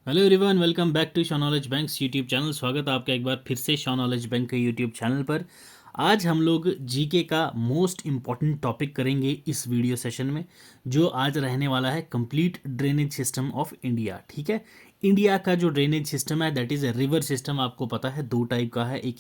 Hello everyone, welcome back to Shaw knowledge bank's YouTube channel. स्वागत है आपका एक बार फिर से शॉ नॉलेज बैंक के यूट्यूब चैनल पर। आज हम लोग जीके का मोस्ट इम्पॉर्टेंट टॉपिक करेंगे इस वीडियो सेशन में, जो आज रहने वाला है complete drainage system of India. ठीक है, इंडिया का जो ड्रेनेज सिस्टम है दैट इज़ रिवर सिस्टम। आपको पता है दो टाइप का है, एक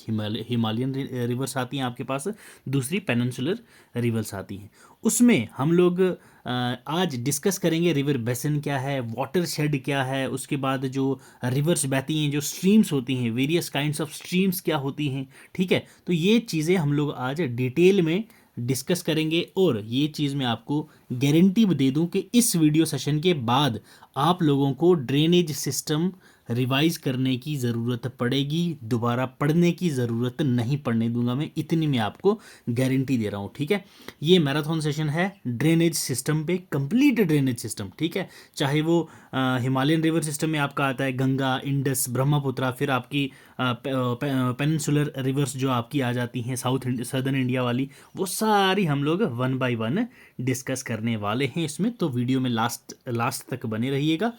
हिमालयन रिवर्स आती हैं आपके पास, दूसरी पेनिनसुलर रिवर्स आती हैं। उसमें हम लोग आज डिस्कस करेंगे रिवर बेसिन क्या है, वाटर शेड क्या है, उसके बाद जो रिवर्स बहती हैं, जो स्ट्रीम्स होती हैं, वेरियस काइंड्स ऑफ स्ट्रीम्स क्या होती हैं। ठीक है, तो ये चीज़ें हम लोग आज डिटेल में डिस्कस करेंगे और ये चीज़ मैं आपको गारंटी दे दूं कि इस वीडियो सेशन के बाद आप लोगों को ड्रेनेज सिस्टम रिवाइज करने की ज़रूरत पड़ेगी, दोबारा पढ़ने की ज़रूरत नहीं पड़ने दूंगा मैं, इतनी मैं आपको गारंटी दे रहा हूँ। ठीक है, ये मैराथन सेशन है ड्रेनेज सिस्टम पे, कंप्लीट ड्रेनेज सिस्टम। ठीक है, चाहे वो हिमालयन रिवर सिस्टम में आपका आता है गंगा, इंडस, ब्रह्मपुत्रा, फिर आपकी पेनिनसुलर रिवर्स जो आपकी आ जाती हैं सदर्न इंडिया वाली, वो सारी हम लोग वन बाय वन डिस्कस करने वाले हैं इसमें। तो वीडियो में लास्ट तक बने रहिएगा।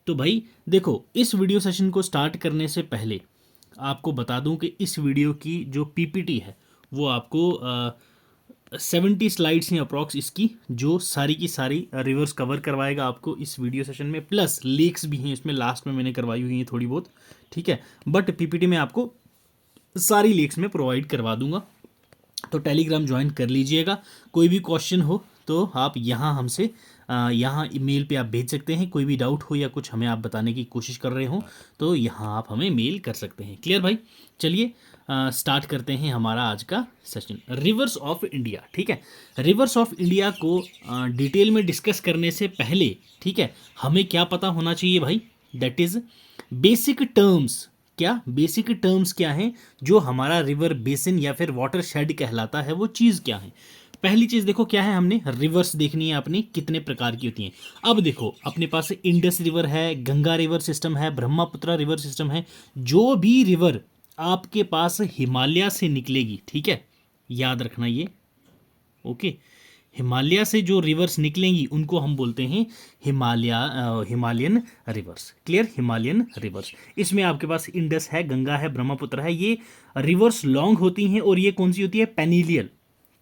तो भाई देखो, इस वीडियो सेशन को स्टार्ट करने से पहले आपको बता दूं कि इस वीडियो की जो पीपीटी है वो आपको 70 स्लाइड्स हैं अप्रॉक्स इसकी, जो सारी की सारी रिवर्स कवर करवाएगा आपको इस वीडियो सेशन में, प्लस लेक्स भी हैं इसमें, लास्ट में मैंने करवाई हुई हैं थोड़ी बहुत। ठीक है, बट पीपीटी में आपको सारी लेक्स में प्रोवाइड करवा दूंगा। तो टेलीग्राम ज्वाइन कर लीजिएगा। कोई भी क्वेश्चन हो तो आप यहाँ हमसे यहाँ ईमेल पे आप भेज सकते हैं। कोई भी डाउट हो या कुछ हमें आप बताने की कोशिश कर रहे हो तो यहाँ आप हमें मेल कर सकते हैं। क्लियर भाई? चलिए स्टार्ट करते हैं हमारा आज का सेशन, रिवर्स ऑफ इंडिया। ठीक है, रिवर्स ऑफ इंडिया को डिटेल में डिस्कस करने से पहले, ठीक है, हमें क्या पता होना चाहिए भाई, दैट इज़ बेसिक टर्म्स। क्या बेसिक टर्म्स क्या हैं जो हमारा रिवर बेसिन या फिर वाटर शेड कहलाता है, वो चीज़ क्या है। पहली चीज़ देखो क्या है, हमने रिवर्स देखनी है अपनी, कितने प्रकार की होती हैं। अब देखो अपने पास इंडस रिवर है, गंगा रिवर सिस्टम है, ब्रह्मपुत्र रिवर सिस्टम है। जो भी रिवर आपके पास हिमालय से निकलेगी, ठीक है, याद रखना ये, ओके, हिमालय से जो रिवर्स निकलेंगी उनको हम बोलते हैं Himalayan reverse. Clear? Himalayan reverse, इसमें आपके पास इंडस है, गंगा है, ब्रह्मपुत्र है, ये रिवर्स लॉन्ग होती हैं। और ये कौन सी होती है? पेनिलियल।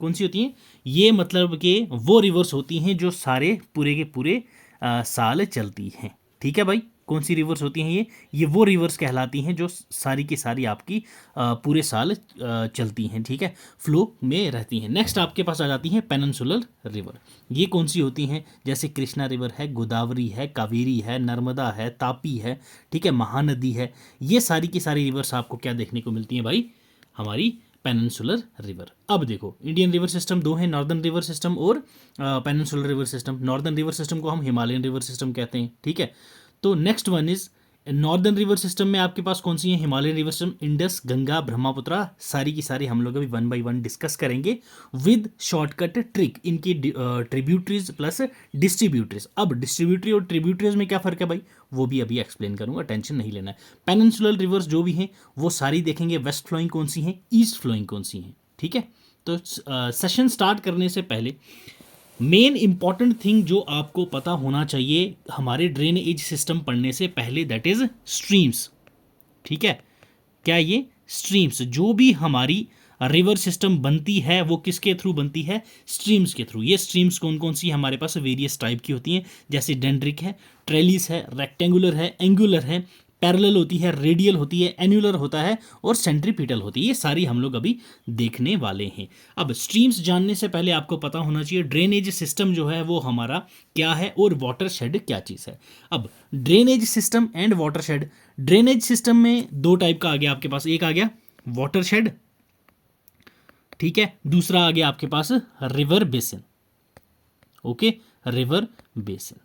कौन सी होती हैं ये? मतलब कि वो रिवर्स होती हैं जो सारे पूरे के पूरे साल चलती हैं। ठीक है भाई, कौन सी रिवर्स होती हैं ये वो रिवर्स कहलाती हैं जो सारी की सारी आपकी पूरे साल चलती हैं। ठीक है, फ्लो में रहती हैं। नेक्स्ट आपके पास आ जाती हैं पेनिनसुलर रिवर। ये कौन सी होती हैं? जैसे कृष्णा रिवर है, गोदावरी है, कावेरी है, नर्मदा है, तापी है, ठीक है, महानदी है। ये सारी की सारी रिवर्स आपको क्या देखने को मिलती हैं भाई? हमारी पेनिनसुलर रिवर। अब देखो इंडियन रिवर सिस्टम दो हैं, नॉर्दर्न रिवर सिस्टम और peninsular river system. Northern river system को हम हिमालयन रिवर सिस्टम कहते हैं। ठीक है, तो next one is northern river system में आपके पास कौन सी है? Himalayan river system, Indus, Ganga, Brahmaputra, सारी की सारी हम लोग अभी वन बाय वन डिस्कस करेंगे विद शॉर्टकट ट्रिक, इनकी ट्रिब्यूटरीज प्लस डिस्ट्रीब्यूटरीज। अब डिस्ट्रीब्यूटरी और ट्रिब्यूटरीज में क्या फर्क है भाई, वो भी अभी एक्सप्लेन करूंगा, टेंशन नहीं लेना है। पेनिनसुलर रिवर्स जो भी हैं वो सारी देखेंगे, वेस्ट फ्लोइंग कौन सी हैं, ईस्ट फ्लोइंग कौन सी हैं। ठीक है, तो सेशन स्टार्ट करने से पहले मेन इंपॉर्टेंट थिंग जो आपको पता होना चाहिए हमारे ड्रेनेज सिस्टम पढ़ने से पहले, दैट इज स्ट्रीम्स। ठीक है, क्या ये स्ट्रीम्स जो भी हमारी रिवर सिस्टम बनती है वो किसके थ्रू बनती है? स्ट्रीम्स के थ्रू। ये स्ट्रीम्स कौन कौन सी हमारे पास वेरियस टाइप की होती हैं, जैसे डेंड्रिक है, ट्रेलिस है, रेक्टेंगुलर है, एंगुलर है, पैरेलल होती है, रेडियल होती है, एन्युलर होता है और सेंट्रीपिटल होती है। ये सारी हम लोग अभी देखने वाले हैं। अब स्ट्रीम्स जानने से पहले आपको पता होना चाहिए ड्रेनेज सिस्टम जो है वो हमारा क्या है और वाटर शेड क्या चीज़ है। अब drainage system and water shade, drainage system में दो टाइप का आ गया आपके पास, एक आ गया वाटर शेड, ठीक है, दूसरा आ गया आपके पास river basin. Okay, river basin.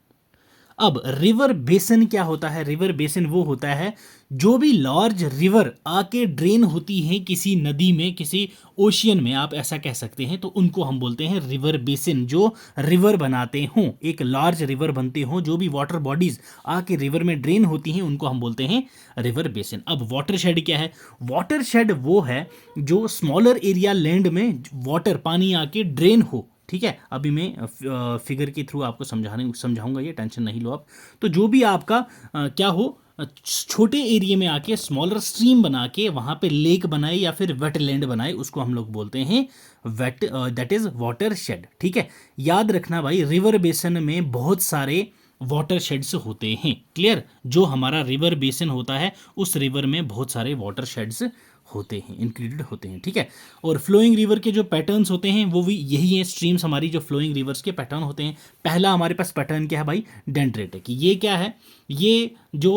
अब रिवर बेसिन क्या होता है? रिवर बेसिन वो होता है जो भी लार्ज रिवर आके ड्रेन होती हैं किसी नदी में, किसी ओशियन में, आप ऐसा कह सकते हैं, तो उनको हम बोलते हैं रिवर बेसिन। जो रिवर बनाते हों, एक लार्ज रिवर बनते हों, जो भी वाटर बॉडीज आके रिवर में ड्रेन होती हैं, उनको हम बोलते हैं रिवर बेसिन। अब वाटर शेड क्या है? वाटर शेड वो है जो स्मॉलर एरिया लैंड में वाटर, पानी आके ड्रेन हो, ठीक है, अभी मैं फिगर के थ्रू आपको समझाऊंगा, ये टेंशन नहीं लो आप। तो जो भी आपका क्या हो, छोटे एरिया में आके स्मॉलर स्ट्रीम बना के वहाँ पे लेक बनाए या फिर वेटलैंड बनाए, उसको हम लोग बोलते हैं wait, that is watershed. ठीक है, याद रखना भाई, रिवर बेसन में बहुत सारे वाटर शेड्स होते हैं। क्लियर, जो हमारा रिवर बेसन होता है उस रिवर में बहुत सारे वाटर शेड्स होते हैं, इंक्लूडेड होते हैं। ठीक है, और फ्लोइंग रिवर के जो पैटर्न्स होते हैं वो भी यही हैं, स्ट्रीम्स हमारी जो फ्लोइंग रिवर्स के पैटर्न होते हैं। पहला हमारे पास पैटर्न क्या है भाई, डेंड्रेटिक। ये क्या है, ये जो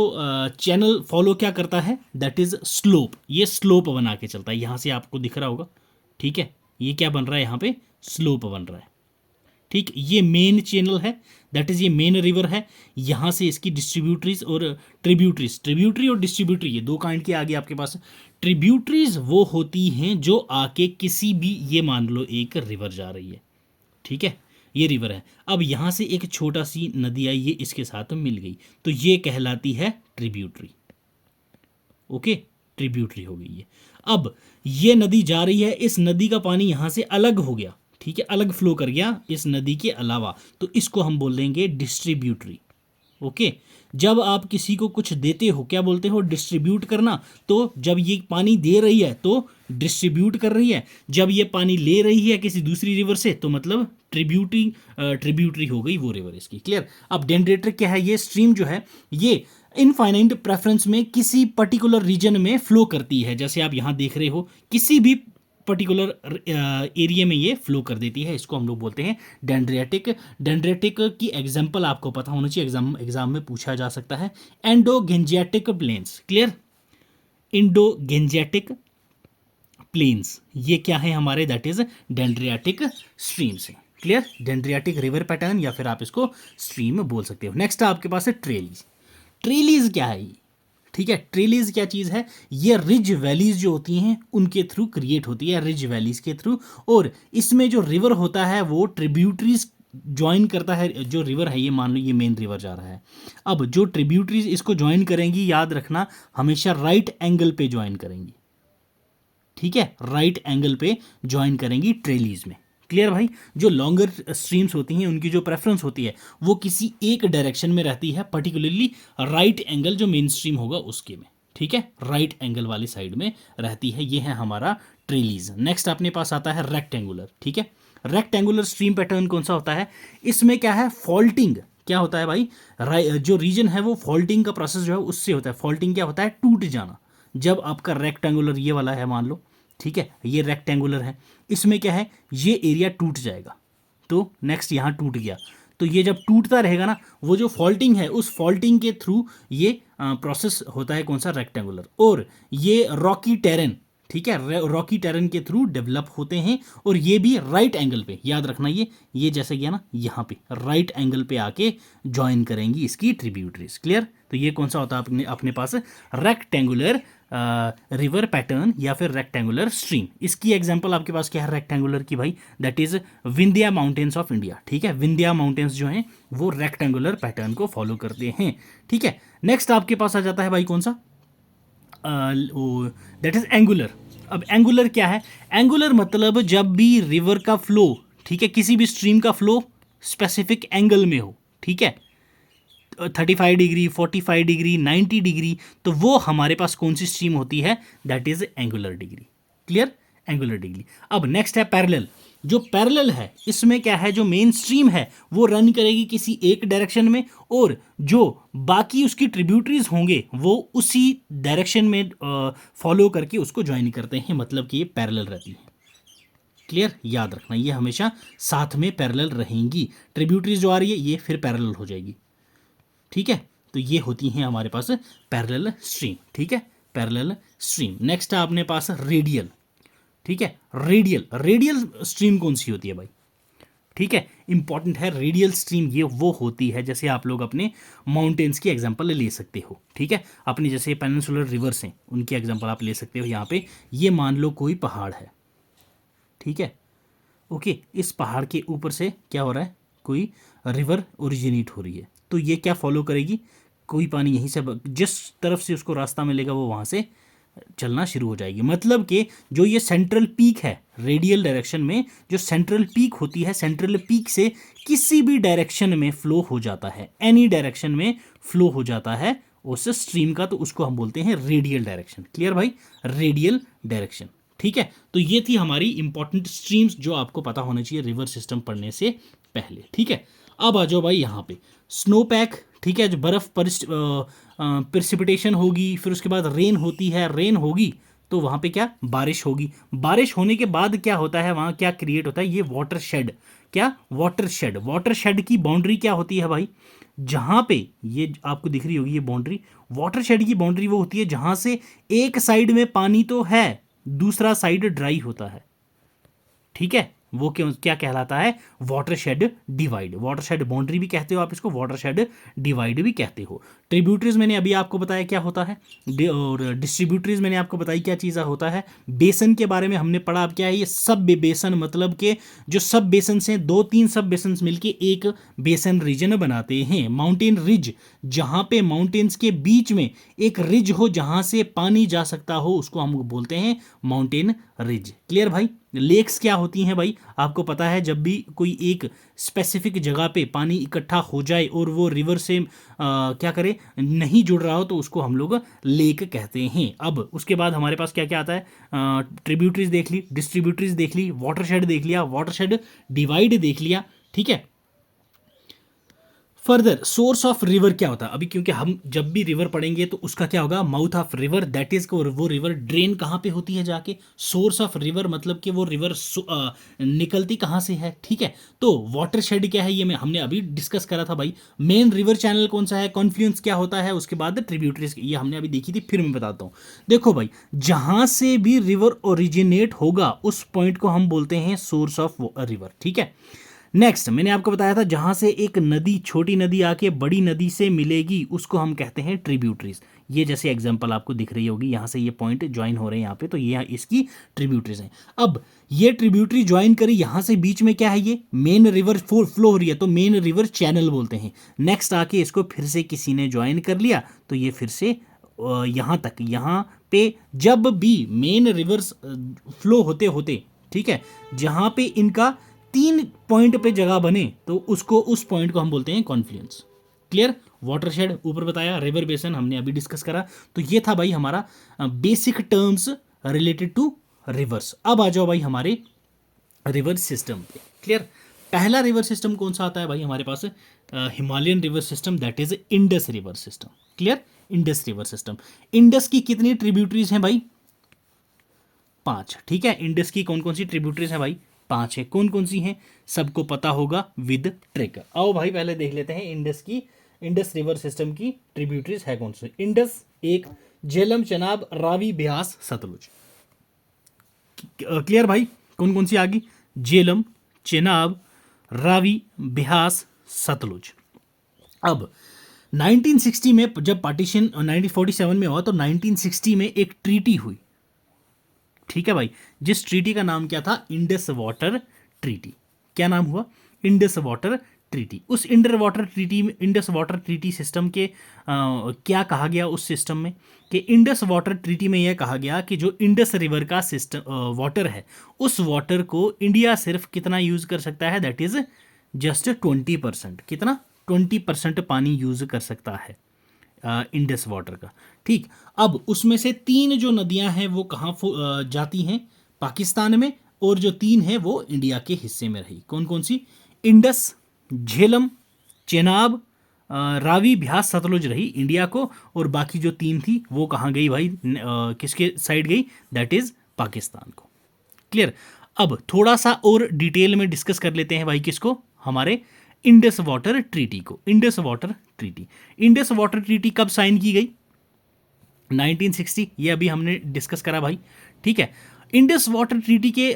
चैनल फॉलो क्या करता है, दैट इज स्लोप। ये स्लोप बना के चलता है, यहाँ से आपको दिख रहा होगा। ठीक है, ये क्या बन रहा है, यहाँ पे स्लोप बन रहा है। ठीक, ये मेन चैनल है, दैट इज ये मेन रिवर है। यहाँ से इसकी डिस्ट्रीब्यूटरीज और ट्रिब्यूटरीज, ट्रिब्यूटरी और डिस्ट्रीब्यूटरी ये दो काइंड के आगे आपके पास। ट्रिब्यूटरीज वो होती हैं जो आके किसी भी, ये मान लो एक रिवर जा रही है, ठीक है, ये रिवर है, अब यहाँ से एक छोटा सी नदी आई, ये इसके साथ मिल गई, तो ये कहलाती है ट्रिब्यूटरी। ओके, ट्रिब्यूटरी हो गई ये। अब ये नदी जा रही है, इस नदी का पानी यहाँ से अलग हो गया, ठीक है, अलग फ्लो कर गया इस नदी के अलावा, तो इसको हम बोल देंगे डिस्ट्रीब्यूटरी। ओके, जब आप किसी को कुछ देते हो क्या बोलते हो, डिस्ट्रीब्यूट करना। तो जब ये पानी दे रही है तो डिस्ट्रीब्यूट कर रही है, जब ये पानी ले रही है किसी दूसरी रिवर से तो मतलब ट्रिब्यूटरी हो गई वो रिवर इसकी। क्लियर। अब डेंड्रेटिक क्या है, ये स्ट्रीम जो है ये इनफाइनाइट प्रेफरेंस में किसी पर्टिकुलर रीजन में फ्लो करती है, जैसे आप यहाँ देख रहे हो किसी भी पर्टिकुलर एरिया में ये फ्लो कर देती है, इसको हम लोग बोलते हैं डेंड्रेटिक। डेंड्रेटिक की एग्जांपल आपको पता होना चाहिए, एग्जाम में पूछा जा सकता है, एंडोगेंजियाटिक प्लेन्स। क्लियर, इंडोगेंजियाटिक प्लेन्स ये क्या है हमारे, दैट इज डेंड्रियाटिक स्ट्रीम्स है। क्लियर, डेंड्रियाटिक रिवर पैटर्न या फिर आप इसको स्ट्रीम बोल सकते हो। नेक्स्ट आपके पास है ट्रेलीज। ट्रेलीज क्या है, ठीक है, ट्रेलीज क्या चीज़ है, ये रिज वैलीज जो होती हैं उनके थ्रू क्रिएट होती है, रिज वैलीज के थ्रू, और इसमें जो रिवर होता है वो ट्रिब्यूटरीज ज्वाइन करता है। जो रिवर है, ये मान लो ये मेन रिवर जा रहा है, अब जो ट्रिब्यूटरीज इसको ज्वाइन करेंगी, याद रखना हमेशा राइट एंगल पे ज्वाइन करेंगी। ठीक है, राइट एंगल पे ज्वाइन करेंगी ट्रेलीज में। क्लियर भाई, जो लॉन्गर स्ट्रीम्स होती हैं उनकी जो प्रेफरेंस होती है वो किसी एक डायरेक्शन में रहती है, पर्टिकुलरली राइट एंगल जो मेन स्ट्रीम होगा उसके में। ठीक है, राइट एंगल वाली साइड में रहती है, ये है हमारा ट्रेलीज। नेक्स्ट अपने पास आता है रेक्टेंगुलर। ठीक है, रेक्टेंगुलर स्ट्रीम पैटर्न कौन सा होता है, इसमें क्या है, फॉल्टिंग क्या होता है भाई, जो रीजन है वो फॉल्टिंग का प्रोसेस जो है उससे होता है। फॉल्टिंग क्या होता है, टूट जाना। जब आपका रेक्टेंगुलर ये वाला है मान लो, ठीक है, ये रेक्टेंगुलर है, इसमें क्या है, ये एरिया टूट जाएगा, तो नेक्स्ट यहाँ टूट गया, तो ये जब टूटता रहेगा ना, वो जो फॉल्टिंग है उस फॉल्टिंग के थ्रू ये प्रोसेस होता है कौन सा, रेक्टेंगुलर। और ये रॉकी टेरेन, ठीक है, रॉकी टेरेन के थ्रू डेवलप होते हैं, और ये भी राइट एंगल पे, याद रखना ये जैसे गया ना यहाँ पे राइट एंगल पे आके ज्वाइन करेंगी इसकी ट्रिब्यूटरीज। क्लियर, तो ये कौन सा होता है अपने पास, रेक्टेंगुलर रिवर पैटर्न या फिर रेक्टेंगुलर स्ट्रीम। इसकी एग्जांपल आपके पास क्या है रेक्टेंगुलर की भाई, that is Vindhya mountains of India. ठीक है, विंध्या माउंटेन्स जो हैं वो रेक्टेंगुलर पैटर्न को फॉलो करते हैं। ठीक है, नेक्स्ट आपके पास आ जाता है भाई कौन सा, दैट इज एंगुलर। अब एंगुलर क्या है, एंगुलर मतलब जब भी रिवर का फ्लो, ठीक है, किसी भी स्ट्रीम का फ्लो स्पेसिफिक एंगल में हो, ठीक है, 35 डिग्री, 45 डिग्री, 90 डिग्री, तो वो हमारे पास कौन सी स्ट्रीम होती है, that is angular degree. Clear, angular degree. अब नेक्स्ट है पैरेलल। जो पैरेलल है इसमें क्या है, जो मेन स्ट्रीम है वो रन करेगी किसी एक डायरेक्शन में, और जो बाकी उसकी ट्रिब्यूटरीज होंगे वो उसी डायरेक्शन में फॉलो करके उसको ज्वाइन करते हैं, मतलब कि ये पैरेलल रहती है। क्लियर, याद रखना ये हमेशा साथ में पैरेलल रहेंगी, ट्रिब्यूटरीज जो आ रही है ये फिर पैरेलल हो जाएगी। ठीक है, तो ये होती हैं हमारे पास पैरेलल स्ट्रीम। ठीक है, पैरेलल स्ट्रीम। नेक्स्ट है अपने पास रेडियल। ठीक है, रेडियल स्ट्रीम कौन सी होती है भाई, ठीक है, इंपॉर्टेंट है रेडियल स्ट्रीम, ये वो होती है जैसे आप लोग अपने माउंटेन्स की एग्जांपल ले सकते हो। ठीक है, अपने जैसे पेनिनसुलर रिवर्स हैं उनकी एग्जांपल आप ले सकते हो। यहाँ पे ये मान लो कोई पहाड़ है, ठीक है, ओके, इस पहाड़ के ऊपर से क्या हो रहा है, कोई रिवर ओरिजिनेट हो रही है, तो ये क्या फॉलो करेगी, कोई पानी यहीं से जिस तरफ से उसको रास्ता मिलेगा वो वहाँ से चलना शुरू हो जाएगी। मतलब कि जो ये सेंट्रल पीक है रेडियल डायरेक्शन में, जो सेंट्रल पीक होती है, सेंट्रल पीक से किसी भी डायरेक्शन में फ्लो हो जाता है, एनी डायरेक्शन में फ्लो हो जाता है उस स्ट्रीम का, तो उसको हम बोलते हैं रेडियल डायरेक्शन। क्लियर भाई, रेडियल डायरेक्शन। ठीक है, तो ये थी हमारी इंपॉर्टेंट स्ट्रीम्स जो आपको पता होना चाहिए रिवर सिस्टम पढ़ने से पहले। ठीक है, अब आ जाओ भाई यहाँ पे स्नो पैक। ठीक है, जो बर्फ प्रेसिपिटेशन होगी, फिर उसके बाद रेन होती है, रेन होगी तो वहाँ पे क्या, बारिश होगी। बारिश होने के बाद क्या होता है, वहाँ क्या क्रिएट होता है, ये वाटर शेड। क्या, वाटर शेड। वाटर शेड की बाउंड्री क्या होती है भाई, जहाँ पे ये आपको दिख रही होगी ये बाउंड्री, वाटर शेड की बाउंड्री वो होती है जहाँ से एक साइड में पानी तो है, दूसरा साइड ड्राई होता है। ठीक है, वो क्यों, क्या कहलाता है, water shade divide. Water shade boundary भी कहते हो आप इसको, वाटर शेड डिवाइड भी कहते हो। ट्रिब्यूटरीज मैंने अभी आपको बताया क्या होता है, और डिस्ट्रीब्यूटरीज मैंने आपको बताई क्या चीज़ होता है। बेसन के बारे में हमने पढ़ा। अब क्या है ये सब बेसन, मतलब कि जो सब बेसन से दो तीन सब बेसन मिलके एक बेसन रीजन बनाते हैं। माउंटेन रिज, जहाँ पे माउंटेन्स के बीच में एक रिज हो जहाँ से पानी जा सकता हो, उसको हम बोलते हैं माउंटेन रिज। क्लियर भाई। लेक्स क्या होती हैं भाई, आपको पता है, जब भी कोई एक स्पेसिफिक जगह पे पानी इकट्ठा हो जाए और वो रिवर से क्या करे, नहीं जुड़ रहा हो, तो उसको हम लोग लेक कहते हैं। अब उसके बाद हमारे पास क्या क्या आता है, ट्रिब्यूटरीज देख ली, डिस्ट्रीब्यूटरीज देख ली, वाटरशेड देख लिया, वाटरशेड डिवाइड देख लिया। ठीक है, फर्दर सोर्स ऑफ रिवर क्या होता है अभी, क्योंकि हम जब भी रिवर पढ़ेंगे तो उसका क्या होगा, mouth of river, that is वो रिवर ड्रेन कहाँ पे होती है जाके। सोर्स ऑफ रिवर मतलब कि वो रिवर निकलती कहाँ से है। ठीक है, तो वाटर शेड क्या है, ये हमने अभी डिस्कस करा था भाई। मेन रिवर चैनल कौन सा है, कॉन्फ्लुएंस क्या होता है, उसके बाद ट्रिब्यूटरीज, ये हमने अभी देखी थी, फिर मैं बताता हूँ। देखो भाई, जहाँ से भी रिवर ओरिजिनेट होगा उस पॉइंट को हम बोलते हैं सोर्स ऑफ रिवर। ठीक है, नेक्स्ट मैंने आपको बताया था जहां से एक नदी, छोटी नदी आके बड़ी नदी से मिलेगी, उसको हम कहते हैं ट्रिब्यूटरीज। ये जैसे एग्जांपल आपको दिख रही होगी, यहां से ये पॉइंट ज्वाइन हो रहे हैं यहाँ पे, तो ये इसकी ट्रिब्यूटरीज हैं। अब ये ट्रिब्यूटरी ज्वाइन करी, यहां से बीच में क्या है, ये मेन रिवर फ्लो हो रही है, तो मेन रिवर चैनल बोलते हैं। नेक्स्ट आके इसको फिर से किसी ने ज्वाइन कर लिया, तो ये फिर से यहाँ तक, यहाँ पे जब भी मेन रिवर्स फ्लो होते होते, ठीक है, जहां पे इनका 3 पॉइंट पे जगह बने, तो उसको, उस पॉइंट को हम बोलते हैं कॉन्फ्लुएंस। क्लियर। वाटरशेड ऊपर बताया, रिवर बेसन हमने अभी डिस्कस करा। तो ये था भाई हमारा basic terms related to rivers. अब आ जाओ भाई हमारे रिवर सिस्टम पे। क्लियर। पहला रिवर सिस्टम कौन सा आता है भाई हमारे पास, Himalayan river system, that is Indus river system. Clear, Indus river system. Indus की कितनी ट्रिब्यूटरीज हैं भाई, 5। ठीक है, इंडस की कौन कौन सी ट्रिब्यूटरीज हैं भाई, 5 है। कौन कौन सी हैं, सबको पता होगा विद ट्रेकर। आओ भाई पहले देख लेते हैं इंडस की, इंडस रिवर सिस्टम की ट्रिब्यूटरीज है कौन सी। इंडस 1, झेलम, चनाब, रावी, ब्यास, सतलुज। क्लियर भाई, कौन कौन सी आ गई, झेलम, चेनाब, रावी, ब्यास, सतलुज। अब 1960 में जब पार्टीशन 1947 में हुआ, तो 1960 में एक ट्रीटी हुई। ठीक है भाई, जिस ट्रीटी का नाम क्या था, इंडस वाटर ट्रीटी। क्या नाम हुआ, इंडस वाटर ट्रीटी। उस इंडस वाटर ट्रीटी सिस्टम के क्या कहा गया उस सिस्टम में, कि इंडस वाटर ट्रीटी में यह कहा गया कि जो इंडस रिवर का सिस्टम वाटर है, उस वाटर को इंडिया सिर्फ कितना यूज कर सकता है, दैट इज जस्ट 20%। कितना, 20% पानी यूज कर सकता है इंडस वाटर का। ठीक, अब उसमें से 3 जो नदियां हैं वो कहाँ जाती हैं, पाकिस्तान में, और जो 3 हैं वो इंडिया के हिस्से में रही। कौन कौन सी, इंडस, झेलम, चेनाब, रावी, ब्यास, सतलुज रही इंडिया को, और बाकी जो 3 थी वो कहाँ गई भाई, किसके साइड गई, दैट इज पाकिस्तान को। क्लियर। अब थोड़ा सा और डिटेल में डिस्कस कर लेते हैं भाई किसको, हमारे इंडस वाटर ट्रीटी को। Indus water treaty, Indus water treaty कब साइन की गई, 1960, ये अभी हमने डिस्कस करा भाई। ठीक है, इंडस वाटर ट्रीटी के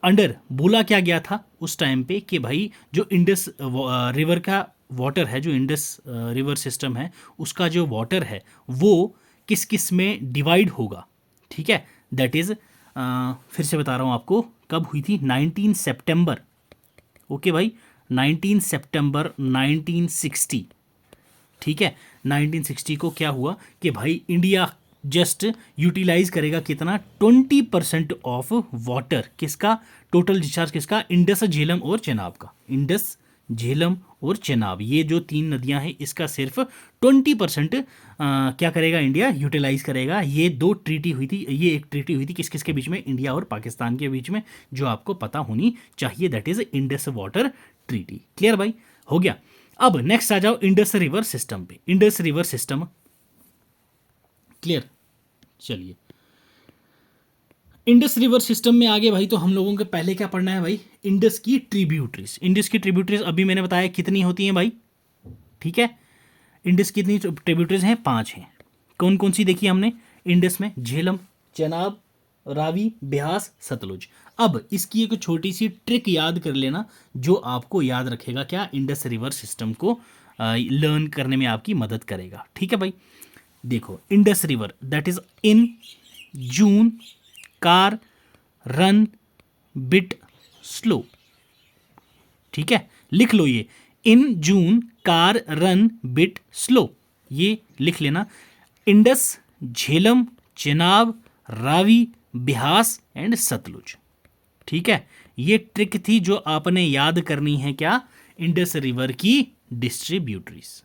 अंडर बोला क्या गया था उस टाइम पे, कि भाई जो इंडस रिवर का वाटर है, जो इंडस रिवर सिस्टम है, उसका जो वाटर है वो किस किस में डिवाइड होगा। ठीक है, दैट इज फिर से बता रहा हूँ आपको, कब हुई थी, 19 सितंबर। ओके भाई, 19 सितंबर 1960। ठीक है, 1960 को क्या हुआ कि भाई इंडिया जस्ट यूटिलाइज करेगा कितना 20% ऑफ वाटर, किसका टोटल डिस्चार्ज, किसका, इंडस, झेलम और चेनाब का। इंडस, झेलम और चेनाब, ये जो 3 नदियां हैं इसका सिर्फ 20% क्या करेगा इंडिया, यूटिलाइज करेगा। ये 2 ट्रीटी हुई थी, ये एक ट्रीटी हुई थी किस किस के बीच में, इंडिया और पाकिस्तान के बीच में, जो आपको पता होनी चाहिए, that is Indus water treaty. Clear भाई, हो गया। अब नेक्स्ट आ जाओ इंडस रिवर सिस्टम पे। Indus river system clear. चलिए इंडस रिवर सिस्टम में आगे भाई, तो हम लोगों को पहले क्या पढ़ना है भाई, इंडस की ट्रिब्यूटरीज। इंडस की ट्रिब्यूटरीज अभी मैंने बताया कितनी होती हैं भाई, ठीक है। इंडस की कितनी ट्रिब्यूटरीज हैं, 5 हैं। कौन कौन सी देखी हमने इंडस में, झेलम, चेनाब, रावी, ब्यास, सतलुज। अब इसकी एक छोटी सी ट्रिक याद कर लेना, जो आपको याद रखेगा क्या, इंडस रिवर सिस्टम को लर्न करने में आपकी मदद करेगा, ठीक है भाई। देखो Indus river that is in June car run bit slow, ठीक है, लिख लो ये, इन जून कार रन बिट स्लो, ये लिख लेना। इंडस, झेलम, चेनाब, रावी, ब्यास एंड सतलुज, ठीक है। ये ट्रिक थी जो आपने याद करनी है, क्या, इंडस रिवर की डिस्ट्रीब्यूटरीज,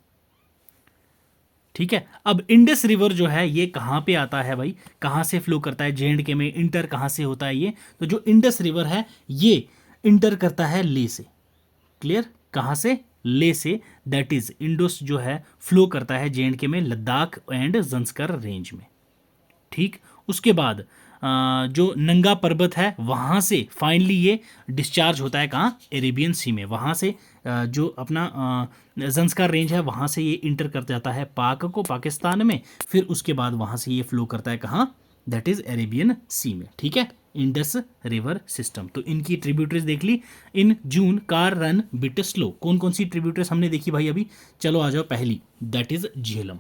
ठीक है। अब इंडस रिवर जो है ये कहाँ पे आता है भाई, कहाँ से फ्लो करता है, जे.एंड.के में इंटर कहाँ से होता है ये, तो जो इंडस रिवर है ये इंटर करता है ले से। क्लियर, कहाँ से, ले से, दैट इज इंडस जो है फ्लो करता है जे.एंड.के में लद्दाख एंड जंस्कर रेंज में, ठीक। उसके बाद जो नंगा पर्वत है वहाँ से फाइनली ये डिस्चार्ज होता है कहाँ, अरेबियन सी में। वहाँ से जो अपना जंस्कार रेंज है वहाँ से ये इंटर कर जाता है पाक को, पाकिस्तान में। फिर उसके बाद वहाँ से ये फ्लो करता है कहाँ, दैट इज़ अरेबियन सी में, ठीक है। इंडस रिवर सिस्टम, तो इनकी ट्रिब्यूटरीज देख ली। इन जून कार रन बिट स्लो, कौन कौन सी ट्रिब्यूटरीज हमने देखी भाई अभी, चलो आ जाओ। पहली that is Jhelum,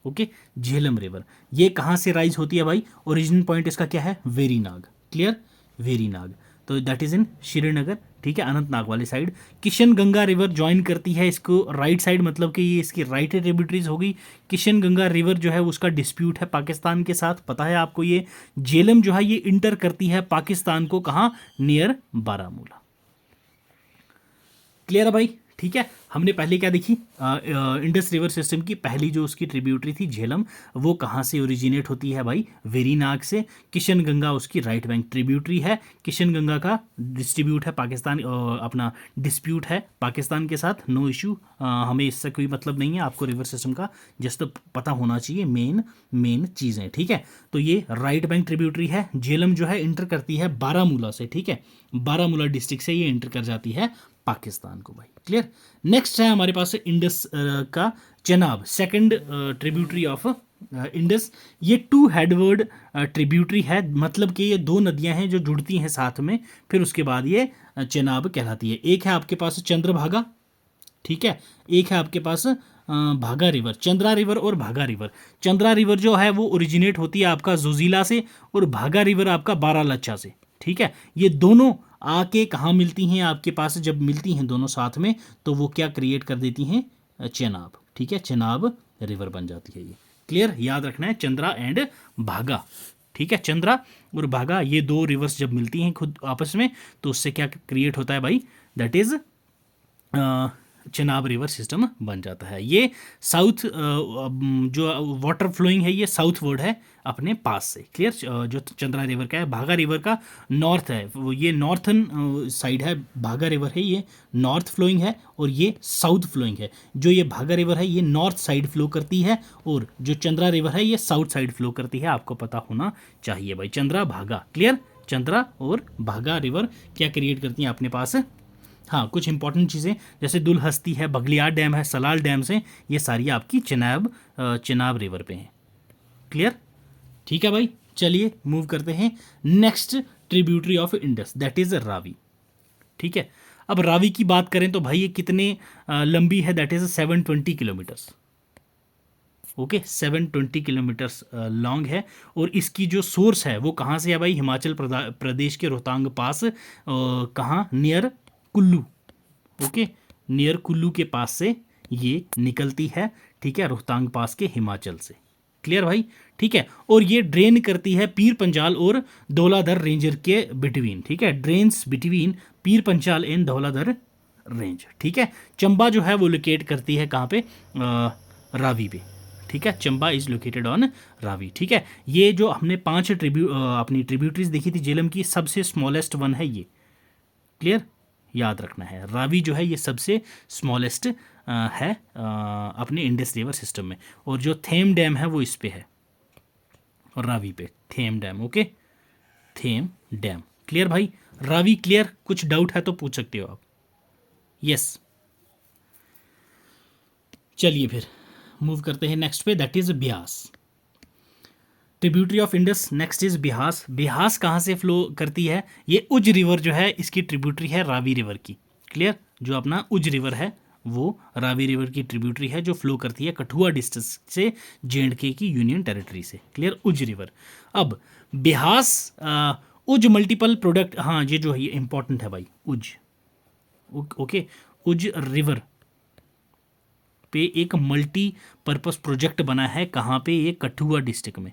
okay, Jhelum river. ये कहाँ से राइज होती है भाई, ओरिजिनल पॉइंट इसका क्या है, वेरीनाग। क्लियर, वेरीनाग, तो दैट इज इन श्रीनगर, ठीक है, अनंतनाग वाली side. Kishan Ganga river join करती है इसको राइट साइड, मतलब कि ये इसकी राइट ट्रिब्यूटरीज होगी। किशन गंगा रिवर जो है उसका डिस्प्यूट है पाकिस्तान के साथ, पता है आपको ये। झेलम जो है ये इंटर करती है पाकिस्तान को कहाँ, नियर बारामूला। क्लियर है भाई, ठीक है। हमने पहले क्या देखी, इंडस रिवर सिस्टम की पहली जो उसकी ट्रिब्यूटरी थी झेलम, वो कहाँ से ओरिजिनेट होती है भाई, वेरीनाग से। किशन गंगा उसकी राइट बैंक ट्रिब्यूटरी है। किशन गंगा का डिस्ट्रीब्यूट है पाकिस्तान, अपना डिस्प्यूट है पाकिस्तान के साथ, नो इशू, हमें इससे कोई मतलब नहीं है। आपको रिवर सिस्टम का जस्ट पता होना चाहिए, मेन चीज़ें, ठीक है। तो ये राइट बैंक ट्रिब्यूटरी है। झेलम जो है इंटर करती है बारामूला से, ठीक है, बारामूला डिस्ट्रिक्ट से ये इंटर कर जाती है पाकिस्तान को भाई। क्लियर, नेक्स्ट है हमारे पास इंडस का Chenab, second tributary of Indus. ये 2 हेडवर्ड ट्रिब्यूटरी है, मतलब कि ये 2 नदियां हैं जो जुड़ती हैं साथ में, फिर उसके बाद ये चेनाब कहलाती है। एक है आपके पास चंद्रभागा, ठीक है, एक है आपके पास भागा रिवर, चंद्रा रिवर और भागा रिवर। चंद्रा रिवर जो है वो ओरिजिनेट होती है आपका जोजिला से, और भागा रिवर आपका बारालच्चा से, ठीक है। ये दोनों आके कहाँ मिलती हैं आपके पास, जब मिलती हैं दोनों साथ में तो वो क्या क्रिएट कर देती हैं, चेनाब, ठीक है, चेनाब रिवर बन जाती है ये। क्लियर, याद रखना है चंद्रा एंड भागा, ठीक है। चंद्रा और भागा ये 2 रिवर्स जब मिलती हैं खुद आपस में तो उससे क्या क्रिएट होता है भाई, that is Chenab river system बन जाता है। ये साउथ जो वाटर फ्लोइंग है ये साउथ वर्ड है अपने पास से। क्लियर, जो चंद्रा रिवर का है, भागा रिवर का नॉर्थ है, वो ये नॉर्थन साइड है, भागा रिवर है ये नॉर्थ फ्लोइंग है, और ये साउथ फ्लोइंग है। जो ये भागा रिवर है ये नॉर्थ साइड फ्लो करती है, और जो चंद्रा रिवर है ये साउथ साइड फ्लो करती है, आपको पता होना चाहिए भाई। चंद्रा भागा, क्लियर, चंद्रा और भागा रिवर क्या क्रिएट करती हैं अपने पास, हाँ, कुछ इंपॉर्टेंट चीज़ें जैसे दुलहस्ती है, बगलियार डैम है, सलाल डैम से, ये सारी आपकी चेनाब रिवर पे हैं। क्लियर, ठीक है भाई। चलिए मूव करते हैं next tributary of Indus, that is Ravi, ठीक है। अब रावी की बात करें तो भाई ये कितने लंबी है, that is 720 kilometres, okay, 720 kilometres long है। और इसकी जो सोर्स है वो कहाँ से है भाई, हिमाचल प्रदेश के रोहतांग पास, कहाँ, near Kullu, okay, near Kullu के पास से ये निकलती है, ठीक है, रोहतांग पास के हिमाचल से। क्लियर भाई, ठीक है। और ये ड्रेन करती है पीर पंजाल और धौलाधर रेंजर के बिटवीन, ठीक है, drains between Pir Panjal and Dhauladhar range, ठीक है। चंबा जो है वो लोकेट करती है कहाँ पे, रावी पे, ठीक है। Chamba is located on Ravi, ठीक है। ये जो हमने 5 अपनी ट्रिब्यूटरीज देखी थी झेलम की, सबसे स्मॉलेस्ट वन है ये, क्लियर, याद रखना है। रावी जो है ये सबसे स्मॉलेस्ट है अपने इंडस रिवर सिस्टम में, और जो थेम डैम है वो इस पे है, और रावी पे Thein dam, okay, Thein dam, clear भाई। रावी क्लियर, कुछ डाउट है तो पूछ सकते हो आप। यस, चलिए फिर मूव करते हैं नेक्स्ट पे, that is Beas, tributary of Indus. Next is बिहास। बिहास कहाँ से फ्लो करती है, ये उज रिवर जो है इसकी ट्रिब्यूटरी है रावी रिवर की, क्लियर। जो अपना उज रिवर है वो रावी रिवर की ट्रिब्यूटरी है, जो फ्लो करती है कठुआ डिस्ट्रिक्ट से J&K की यूनियन टेरिटरी से, क्लियर, उज रिवर। अब बिहास उज मल्टीपल प्रोडक्ट, हाँ ये जो है ये इंपॉर्टेंट है भाई, उज, ओके, उज रिवर पे एक मल्टी पर्पस प्रोजेक्ट बना है, कहाँ पे, ये कठुआ डिस्ट्रिक्ट में,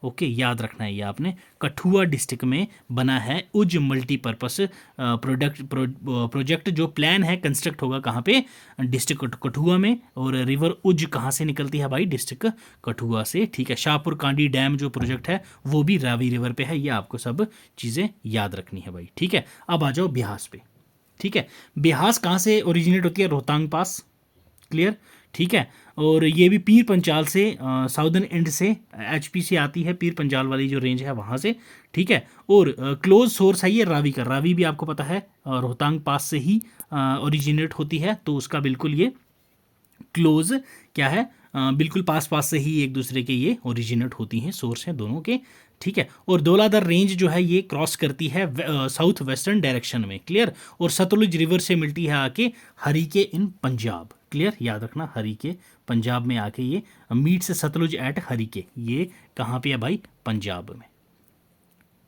ओके, याद रखना है ये आपने, कठुआ डिस्ट्रिक्ट में बना है उज मल्टीपर्पस प्रोजेक्ट। जो प्लान है कंस्ट्रक्ट होगा कहाँ पे, डिस्ट्रिक्ट कठुआ में, और रिवर उज कहाँ से निकलती है भाई, डिस्ट्रिक्ट कठुआ से, ठीक है। शाहपुर कांडी डैम जो प्रोजेक्ट है वो भी रावी रिवर पे है, ये आपको सब चीज़ें याद रखनी है भाई, ठीक है। अब आ जाओ बिहास पे, ठीक है। बिहास कहाँ से ओरिजिनेट होती है, रोहतांग पास, क्लियर, ठीक है। और ये भी पीर पंचाल से साउदर्न एंड से HP से आती है, पीर पंजाल वाली जो रेंज है वहाँ से, ठीक है। और क्लोज सोर्स है ये रावी का, रावी भी आपको पता है रोहतांग पास से ही ओरिजिनेट होती है, तो उसका बिल्कुल ये क्लोज क्या है, बिल्कुल पास पास से ही एक दूसरे के ये ओरिजिनेट होती हैं, सोर्स हैं दोनों के, ठीक है। और धौलाधर रेंज जो है ये क्रॉस करती है साउथ वेस्टर्न डायरेक्शन में, क्लियर। और सतलुज रिवर से मिलती है आके हरीके इन पंजाब, क्लियर, याद रखना, हरीके पंजाब में आके ये मीट से सतलुज एट हरीके, ये कहाँ पे है भाई, पंजाब में,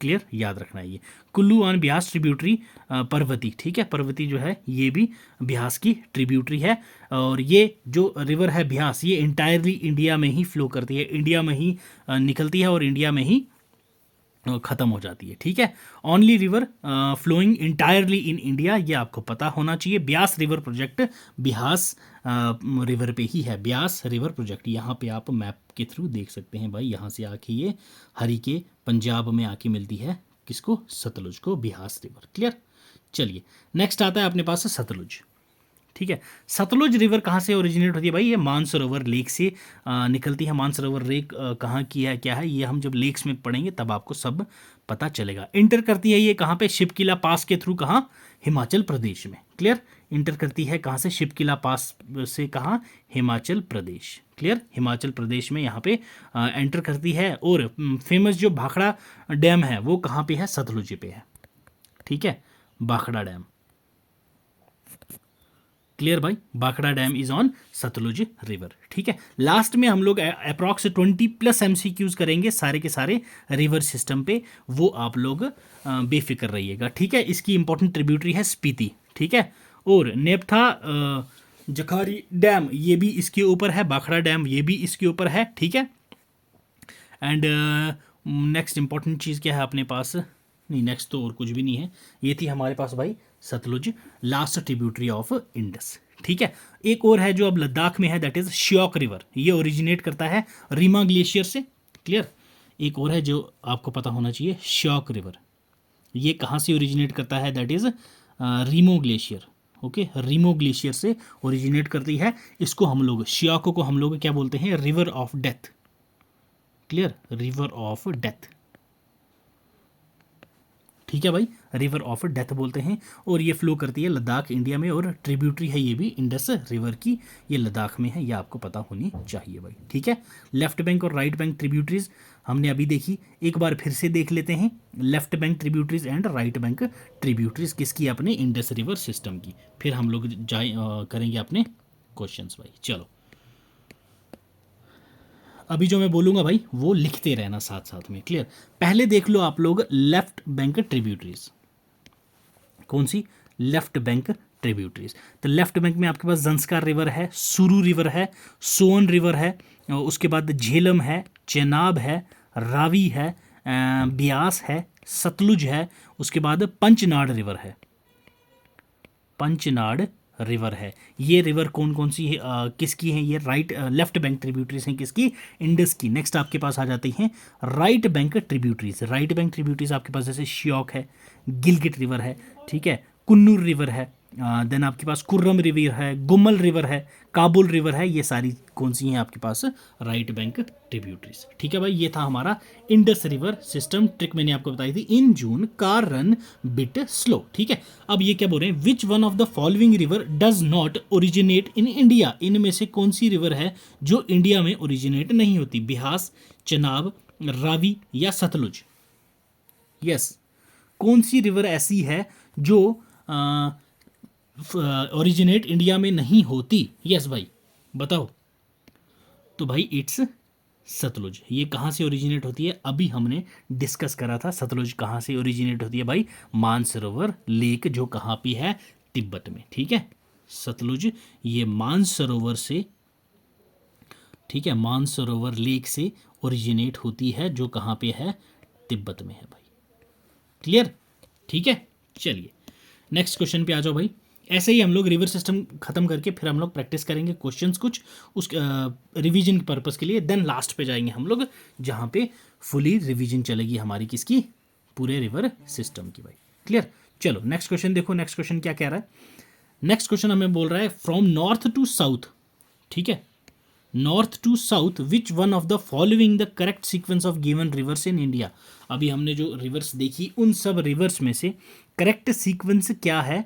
क्लियर, याद रखना है ये। कुल्लू ऑन ब्यास ट्रिब्यूटरी पर्वती, ठीक है, पर्वती जो है ये भी ब्यास की ट्रिब्यूटरी है, और ये जो रिवर है ब्यास ये इंटायरली इंडिया में ही फ्लो करती है, इंडिया में ही निकलती है और इंडिया में ही ख़त्म हो जाती है, ठीक है। Only river flowing entirely in India, ये आपको पता होना चाहिए। Beas river project Beas river पे ही है, ब्यास रिवर प्रोजेक्ट, यहाँ पे आप मैप के थ्रू देख सकते हैं भाई, यहाँ से आके ये हरीके पंजाब में आके मिलती है किसको, सतलुज को, बिहास रिवर, क्लियर। चलिए नेक्स्ट आता है अपने पास सतलुज, ठीक है। सतलुज रिवर कहाँ से ओरिजिनेट होती है भाई, ये मानसरोवर लेक से निकलती है। मानसरोवर लेक कहाँ की है, क्या है, ये हम जब लेक्स में पढ़ेंगे तब आपको सब पता चलेगा। इंटर करती है ये कहाँ पे, शिपकिला पास के थ्रू, कहाँ, हिमाचल प्रदेश में, क्लियर। इंटर करती है कहाँ से, शिपकिला पास से, कहाँ, हिमाचल प्रदेश, क्लियर, हिमाचल प्रदेश में यहाँ पे एंटर करती है। और फेमस जो भाखड़ा डैम है वो कहाँ पे है, सतलुज पे है, ठीक है, भाखड़ा डैम, क्लियर भाई, Bhakra dam is on Sutlej river, ठीक है। लास्ट में हम लोग अप्रॉक्स 20+ MCQs करेंगे सारे के सारे रिवर सिस्टम पे, वो आप लोग बेफिक्र रहिएगा, ठीक है। इसकी इंपॉर्टेंट ट्रिब्यूटरी है स्पीति, ठीक है। और नेपथा जखारी डैम ये भी इसके ऊपर है, भाखड़ा डैम ये भी इसके ऊपर है, ठीक है। एंड नेक्स्ट इंपॉर्टेंट चीज़ क्या है अपने पास, नहीं नेक्स्ट तो और कुछ भी नहीं है, ये थी हमारे पास भाई Sutlej last tributary of Indus, ठीक है। एक और है जो अब लद्दाख में है, दैट इज श्योक रिवर, ये ओरिजिनेट करता है रीमा ग्लेशियर से, क्लियर। एक और है जो आपको पता होना चाहिए, श्योक रिवर, ये कहाँ से ओरिजिनेट करता है, that is Rimo glacier, okay, Rimo glacier से ओरिजिनेट करती है। इसको हम लोग श्योक को हम लोग क्या बोलते हैं, river of death, clear, river of death, ठीक है भाई, रिवर ऑफ डेथ बोलते हैं। और ये फ्लो करती है लद्दाख इंडिया में, और ट्रिब्यूटरी है ये भी इंडस रिवर की, ये लद्दाख में है, ये आपको पता होनी चाहिए भाई, ठीक है। लेफ्ट बैंक और राइट बैंक ट्रिब्यूटरीज हमने अभी देखी, एक बार फिर से देख लेते हैं, left bank tributaries and right bank tributaries किसकी, अपने इंडस रिवर सिस्टम की। फिर हम लोग करेंगे अपने क्वेश्चंस भाई, चलो। अभी जो मैं बोलूँगा भाई वो लिखते रहना साथ साथ में, क्लियर। पहले देख लो आप लोग लेफ्ट बैंक ट्रिब्यूटरीज, कौन सी, लेफ्ट बैंक ट्रिब्यूटरीज। तो लेफ्ट बैंक में आपके पास जंस्कार रिवर है, सुरु रिवर है, सोन रिवर है, उसके बाद झेलम है, चेनाब है, रावी है, ब्यास है, सतलुज है, उसके बाद पंचनाड रिवर है, पंचनाड रिवर है। ये रिवर कौन कौन सी है, किसकी हैं? ये लेफ्ट बैंक ट्रिब्यूटरीज हैं, किसकी? इंडस की। नेक्स्ट आपके पास आ जाती हैं right bank tributaries. Right bank tributaries आपके पास जैसे श्योक है, गिलगिट रिवर है, ठीक है, कुन्नूर रिवर है, देन आपके पास कुर्रम रिवर है, गुमल रिवर है, काबुल रिवर है। ये सारी कौन सी हैं आपके पास? Right bank tributaries. ठीक है भाई, ये था हमारा इंडस रिवर सिस्टम। ट्रिक मैंने आपको बताई थी। इन जून कार रन बिट स्लो। ठीक है, अब ये क्या बोल रहे हैं? विच one of the following river does not originate in India. इनमें से कौन सी रिवर है जो इंडिया में ओरिजिनेट नहीं होती? बिहास, चेनाब, रावी या सतलुज? यस, कौन सी रिवर ऐसी है जो ओरिजिनेट इंडिया में नहीं होती? यस भाई बताओ। तो भाई इट्स सतलुज। ये कहाँ से ओरिजिनेट होती है? अभी हमने डिस्कस करा था सतलुज कहाँ से ओरिजिनेट होती है भाई? मानसरोवर लेक, जो कहाँ पे है? तिब्बत में। ठीक है, सतलुज ये मानसरोवर से, ठीक है, मानसरोवर लेक से ओरिजिनेट होती है, जो कहाँ पे है? तिब्बत में है भाई। क्लियर? ठीक है, चलिए नेक्स्ट क्वेश्चन पे आ जाओ भाई। ऐसे ही हम लोग रिवर सिस्टम खत्म करके फिर हम लोग प्रैक्टिस करेंगे क्वेश्चंस कुछ उस रिवीजन पर्पस के लिए। देन लास्ट पे जाएंगे हम लोग जहाँ पे फुली रिवीजन चलेगी हमारी किसकी? पूरे रिवर सिस्टम की भाई। क्लियर? चलो नेक्स्ट क्वेश्चन देखो। नेक्स्ट क्वेश्चन क्या कह रहा है? नेक्स्ट क्वेश्चन हमें बोल रहा है फ्रॉम नॉर्थ टू साउथ। ठीक है, north to south which one of the following the correct sequence of given rivers in India. अभी हमने जो रिवर्स देखी उन सब रिवर्स में से करेक्ट सीक्वेंस क्या है?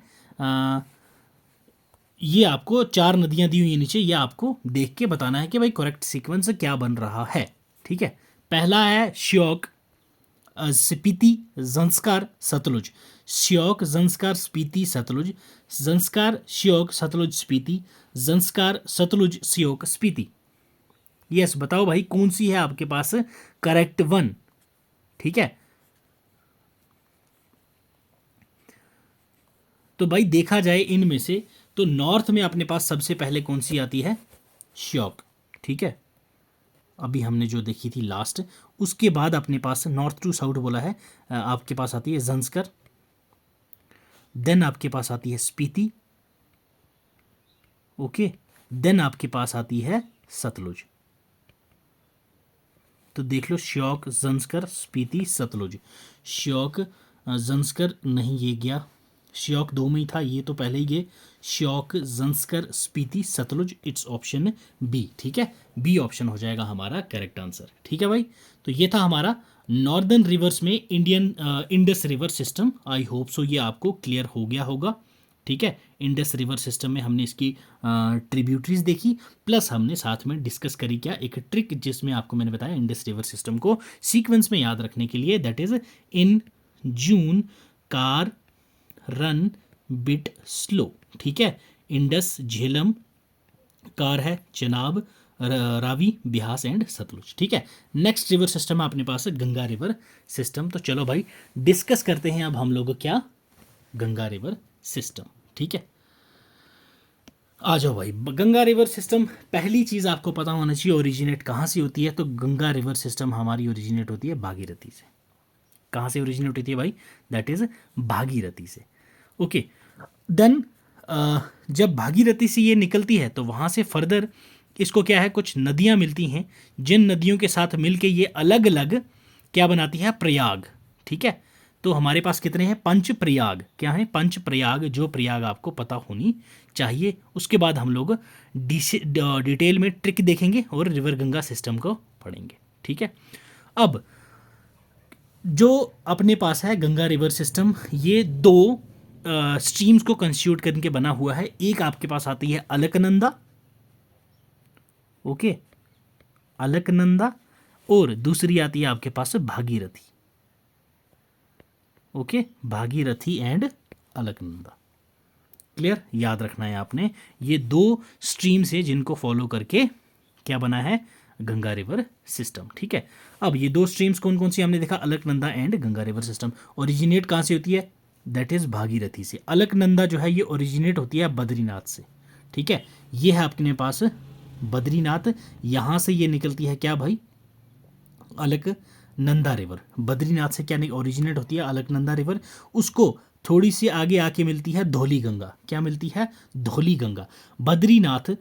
ये आपको 4 नदियां दी हुई है नीचे, ये आपको देख के बताना है कि भाई करेक्ट सीक्वेंस क्या बन रहा है। ठीक है, पहला है श्योक, स्पीति, जंस्कार, सतलुज। श्योक, जंस्कार, स्पीति, सतलुज, जंस्कार, श्योक, सतलुज, स्पीति, जंस्कार, सतलुज, श्योक, स्पीति। यस बताओ भाई कौन सी है आपके पास करेक्ट वन? ठीक है, तो भाई देखा जाए इनमें से तो नॉर्थ में अपने पास सबसे पहले कौन सी आती है? श्योक। ठीक है, अभी हमने जो देखी थी लास्ट, उसके बाद अपने पास नॉर्थ टू साउथ बोला है, आपके पास आती है जंस्कर, देन आपके पास आती है स्पीति, ओके, देन आपके पास आती है सतलुज। तो देख लो, श्योक, जंस्कर, स्पीति, सतलुज। श्योक, जंस्कर नहीं, ये गया। श्योक 2 में ही था, ये तो पहले ही गए। Shyok, Zanskar, Spiti, Sutlej, it's option B. ठीक है, बी ऑप्शन हो जाएगा हमारा करेक्ट आंसर। ठीक है भाई, तो ये था हमारा नॉर्दर्न रिवर्स में Indian Indus river system. I hope so ये आपको क्लियर हो गया होगा। ठीक है, इंडस रिवर सिस्टम में हमने इसकी ट्रिब्यूटरीज देखी, प्लस हमने साथ में डिस्कस करी क्या? एक ट्रिक जिसमें आपको मैंने बताया इंडस रिवर सिस्टम को सीक्वेंस में याद रखने के लिए, that is in June car run bit slow. ठीक है, इंडस, झेलम, कार है, चेनाब, रावी, ब्यास एंड सतलुज। ठीक है, नेक्स्ट रिवर सिस्टम है अपने पास गंगा रिवर सिस्टम। तो चलो भाई डिस्कस करते हैं अब हम लोग क्या? Ganga river system. ठीक है, आ जाओ भाई गंगा रिवर सिस्टम। पहली चीज़ आपको पता होना चाहिए ओरिजिनेट कहाँ से होती है। तो गंगा रिवर सिस्टम हमारी ओरिजिनेट होती है भागीरथी से। कहाँ से ओरिजिनेट होती है भाई? दैट इज भागीरथी से। ओके, देन जब भागीरथी से ये निकलती है तो वहाँ से फर्दर इसको क्या है, कुछ नदियाँ मिलती हैं, जिन नदियों के साथ मिलके ये अलग अलग क्या बनाती है? प्रयाग। ठीक है, तो हमारे पास कितने हैं? 5 प्रयाग। क्या है? 5 प्रयाग, जो प्रयाग आपको पता होनी चाहिए। उसके बाद हम लोग डिटेल में ट्रिक देखेंगे और रिवर गंगा सिस्टम को पढ़ेंगे। ठीक है, अब जो अपने पास है गंगा रिवर सिस्टम, ये 2 स्ट्रीम्स को कंस्टिट्यूट करके बना हुआ है। एक आपके पास आती है अलकनंदा, ओके, अलकनंदा, और दूसरी आती है आपके पास Bhagirathi. Okay, Bhagirathi and Alaknanda. Clear? याद रखना है आपने, ये 2 स्ट्रीम्स है जिनको फॉलो करके क्या बना है? Ganga river system. ठीक है, अब ये 2 स्ट्रीम्स कौन कौन सी हमने देखा? Alaknanda and Ganga river system. Originate कहाँ से होती है? दैट इज भागीरथी से। अलकनंदा जो है ये ओरिजिनेट होती है बद्रीनाथ से, ठीक है। ये है आपके पास बद्रीनाथ, यहाँ से ये निकलती है क्या भाई, अलकनंदा रिवर। बद्रीनाथ से क्या ओरिजिनेट होती है, अलकनंदा रिवर। उसको थोड़ी सी आगे आके मिलती है धौली गंगा। क्या मिलती है, धौली गंगा। बद्रीनाथ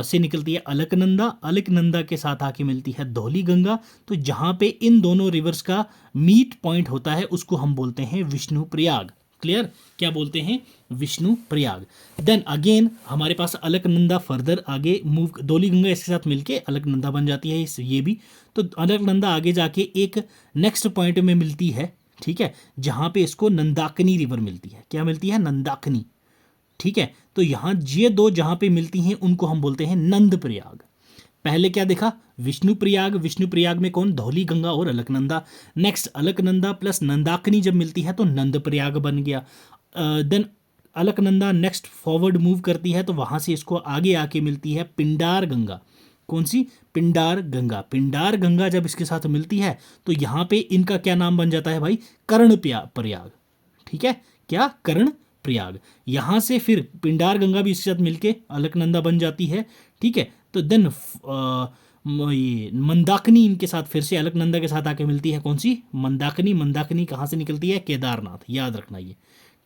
से निकलती है अलकनंदा, अलकनंदा के साथ आके मिलती है धौली गंगा। तो जहाँ पे इन दोनों रिवर्स का मीट पॉइंट होता है उसको हम बोलते हैं विष्णु प्रयाग। क्लियर, क्या बोलते हैं, विष्णु प्रयाग। देन अगेन हमारे पास अलकनंदा फर्दर आगे मूव, धौली गंगा इसके साथ मिलके अलकनंदा बन जाती है ये भी। तो अलकनंदा आगे जाके एक नेक्स्ट पॉइंट में मिलती है, ठीक है, जहां पे इसको नंदाकिनी रिवर मिलती है। क्या मिलती है, नंदाकिनी, ठीक है। तो यहां ये दो जहां पे मिलती हैं उनको हम बोलते हैं नंद प्रयाग। पहले क्या देखा, विष्णु प्रयाग, विष्णु प्रयाग में कौन, धौली गंगा और अलकनंदा। नेक्स्ट अलकनंदा प्लस नंदाकिनी जब मिलती है तो नंद प्रयाग बन गया। Then Alaknanda next forward move करती है तो वहां से इसको आगे आके मिलती है पिंडार गंगा। कौन सी, पिंडार गंगा। पिंडार गंगा जब इसके साथ मिलती है तो यहाँ पे इनका क्या नाम बन जाता है भाई, कर्ण प्रयाग, ठीक है। क्या, कर्ण प्रयाग। यहाँ से फिर पिंडार गंगा भी इसके साथ मिलके अलकनंदा बन जाती है, ठीक है। तो देन ये मंदाकिनी इनके साथ फिर से अलकनंदा के साथ आके मिलती है, कौन सी, मंदाकिनी। मंदाकिनी कहाँ से निकलती है, केदारनाथ, याद रखना ये,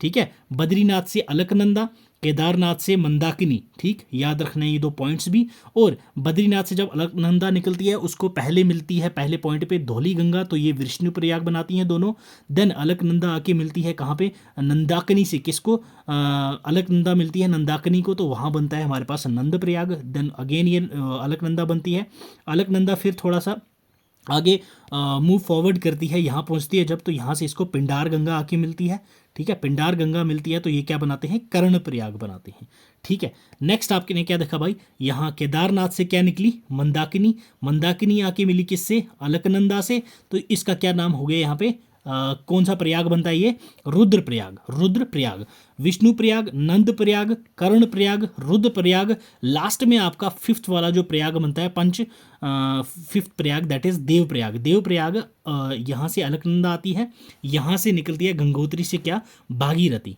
ठीक है। बद्रीनाथ से अलकनंदा, केदारनाथ से मंदाकिनी, ठीक, याद रखना ये दो पॉइंट्स भी। और बद्रीनाथ से जब अलकनंदा निकलती है उसको पहले मिलती है पहले पॉइंट पे धौली गंगा, तो ये विष्णु प्रयाग बनाती हैं दोनों। देन अलकनंदा आके मिलती है कहाँ पे, नंदाकिनी से, किसको, अलकनंदा मिलती है नंदाकिनी को, तो वहाँ बनता है हमारे पास नंद प्रयाग। देन अगेन ये अलकनंदा बनती है। अलकनंदा फिर थोड़ा सा आगे मूव फॉरवर्ड करती है, यहाँ पहुँचती है जब, तो यहाँ से इसको पिंडार गंगा आके मिलती है, ठीक है। पिंडार गंगा मिलती है तो ये क्या बनाते हैं, कर्ण प्रयाग बनाते हैं, ठीक है। नेक्स्ट आपके ने क्या देखा भाई, यहाँ केदारनाथ से क्या निकली, मंदाकिनी। मंदाकिनी आके मिली किससे, अलकनंदा से। तो इसका क्या नाम हो गया यहाँ पे, कौन सा प्रयाग बनता है ये, रुद्र प्रयाग। रुद्र प्रयाग, विष्णु प्रयाग, नंद प्रयाग, कर्ण प्रयाग, रुद्र प्रयाग। लास्ट में आपका फिफ्थ वाला जो प्रयाग बनता है, fifth Prayag, that is Dev Prayag. Dev Prayag यहाँ से अलकनंदा आती है, यहाँ से निकलती है गंगोत्री से क्या, भागीरथी,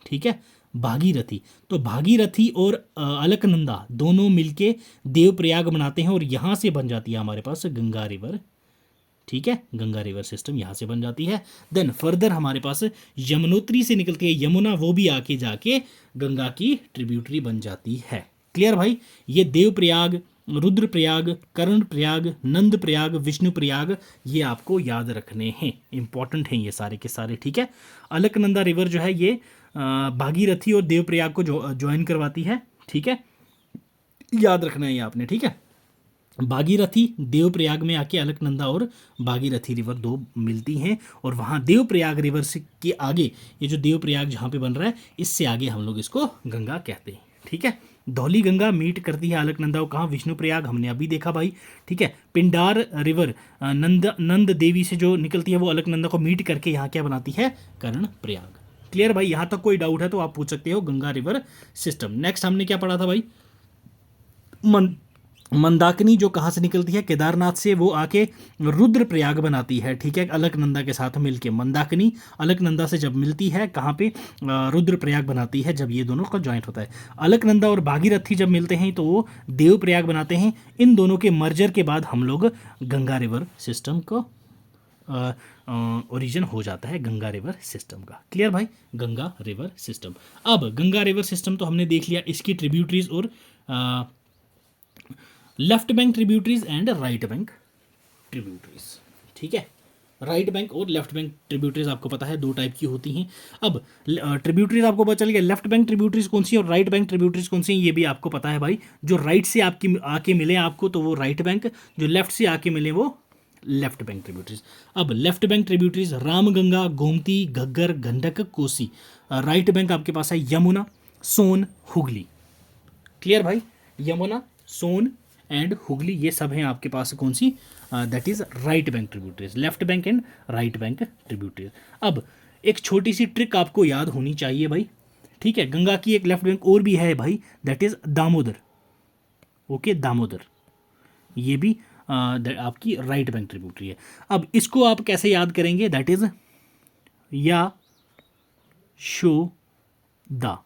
ठीक है, भागीरथी। तो भागीरथी और अलकनंदा दोनों मिलके देव प्रयाग बनाते हैं और यहाँ से बन जाती है हमारे पास गंगा रिवर, ठीक है। गंगा रिवर सिस्टम यहाँ से बन जाती है। देन फर्दर हमारे पास यमुनोत्री से निकलती है यमुना, वो भी आके जाके गंगा की ट्रिब्यूटरी बन जाती है। क्लियर भाई, ये देव प्रयाग, रुद्र प्रयाग, कर्ण प्रयाग, नंद प्रयाग, विष्णु प्रयाग, ये आपको याद रखने हैं, इंपॉर्टेंट हैं ये सारे के सारे, ठीक है। अलकनंदा रिवर जो है ये भागीरथी और देव प्रयाग को ज्वाइन करवाती है, ठीक है, याद रखना है ये आपने, ठीक है। भागीरथी देवप्रयाग में आके अलकनंदा और भागीरथी रिवर दो मिलती हैं और वहाँ देवप्रयाग रिवर से के आगे ये जो देवप्रयाग जहाँ पे बन रहा है इससे आगे हम लोग इसको गंगा कहते हैं, ठीक है। धौली गंगा मीट करती है अलकनंदा को कहाँ, विष्णु प्रयाग, हमने अभी देखा भाई, ठीक है। पिंडार रिवर नंद देवी से जो निकलती है वो अलकनंदा को मीट करके यहाँ क्या बनाती है, कर्ण प्रयाग। क्लियर भाई, यहाँ तक कोई डाउट है तो आप पूछ सकते हो, गंगा रिवर सिस्टम। नेक्स्ट हमने क्या पढ़ा था भाई, मंदाकिनी जो कहाँ से निकलती है, केदारनाथ से, वो आके रुद्र प्रयाग बनाती है, ठीक है, अलकनंदा के साथ मिलके। मंदाकिनी अलकनंदा से जब मिलती है कहाँ पे, रुद्र प्रयाग बनाती है जब ये दोनों का जॉइंट होता है। अलकनंदा और भागीरथी जब मिलते हैं तो वो देव प्रयाग बनाते हैं। इन दोनों के मर्जर के बाद हम लोग गंगा रिवर सिस्टम को ओरिजिन हो जाता है गंगा रिवर सिस्टम का। क्लियर भाई, गंगा रिवर सिस्टम। अब गंगा रिवर सिस्टम तो हमने देख लिया, इसकी ट्रिब्यूटरीज और left bank tributaries and right bank tributaries, ठीक है। राइट बैंक और लेफ्ट बैंक ट्रिब्यूटरीज आपको पता है दो टाइप की होती हैं। अब ट्रिब्यूटरीज आपको पता चल गया, लेफ्ट बैंक ट्रिब्यूटरीज कौन सी और राइट बैंक ट्रिब्यूटरीज कौन सी, ये भी आपको पता है भाई। जो राइट से आपकी आके मिले आपको तो वो राइट बैंक, जो लेफ्ट से आके मिले वो लेफ्ट बैंक ट्रिब्यूटरीज। अब left bank tributaries Ramganga, Gomti, Ghaggar, Gandak, Kosi. Right bank आपके पास है यमुना, सोन, हुगली। क्लियर भाई, यमुना, सोन एंड हुगली, ये सब हैं आपके पास कौन सी, that is right bank tributaries, left bank and right bank tributaries. अब एक छोटी सी ट्रिक आपको याद होनी चाहिए भाई, ठीक है। गंगा की एक लेफ्ट बैंक और भी है भाई, that is Damodar, okay, Damodar, ये भी आपकी राइट बैंक ट्रिब्यूटरी है। अब इसको आप कैसे याद करेंगे, दैट इज या यशोदा,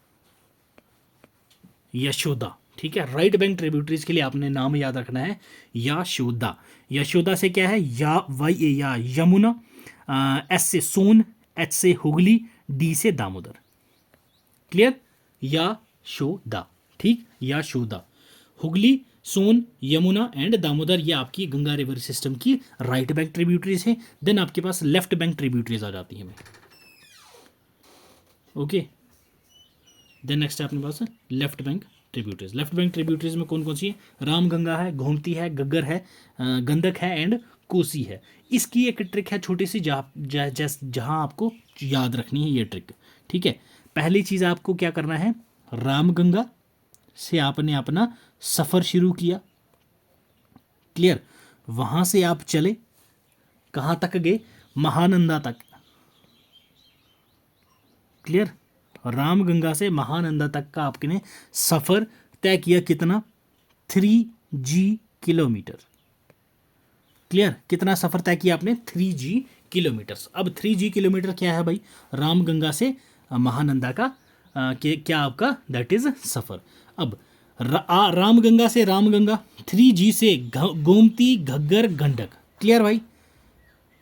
यशोदा, ठीक है। राइट बैंक ट्रिब्यूटरीज के लिए आपने नाम याद रखना है यशोदा। यशोदा से क्या है, या वाई ए या यमुना, एस से सोन, एच से हुगली, डी से दामोदर। क्लियर, यशोदा, ठीक, यशोदा। हुगली, सोन, यमुना एंड दामोदर, ये आपकी गंगा रिवर सिस्टम की राइट बैंक ट्रिब्यूटरीज है। देन आपके पास लेफ्ट बैंक ट्रिब्यूटरीज आ जाती हैं। ओके, देन नेक्स्ट है अपने पास left bank tributaries. Left bank tributaries में कौन कौन सी है, रामगंगा है, गोमती है, गग्गर है, गंडक है एंड कोसी है। इसकी एक ट्रिक है छोटी सी, जहाँ आपको याद रखनी है ये ट्रिक, ठीक है। पहली चीज़ आपको क्या करना है, रामगंगा से आपने अपना सफ़र शुरू किया, क्लियर। वहाँ से आप चले, कहाँ तक गए, महानंदा तक, क्लियर। रामगंगा से महानंदा तक का आपने सफ़र तय किया, कितना, 3G किलोमीटर, क्लियर। कितना सफ़र तय किया आपने, 3G किलोमीटर्स। अब 3G किलोमीटर क्या है भाई, रामगंगा से महानंदा का क्या आपका दैट इज़ सफ़र। अब रामगंगा से रामगंगा, 3G से गोमती, घग्गर, गंडक, क्लियर भाई।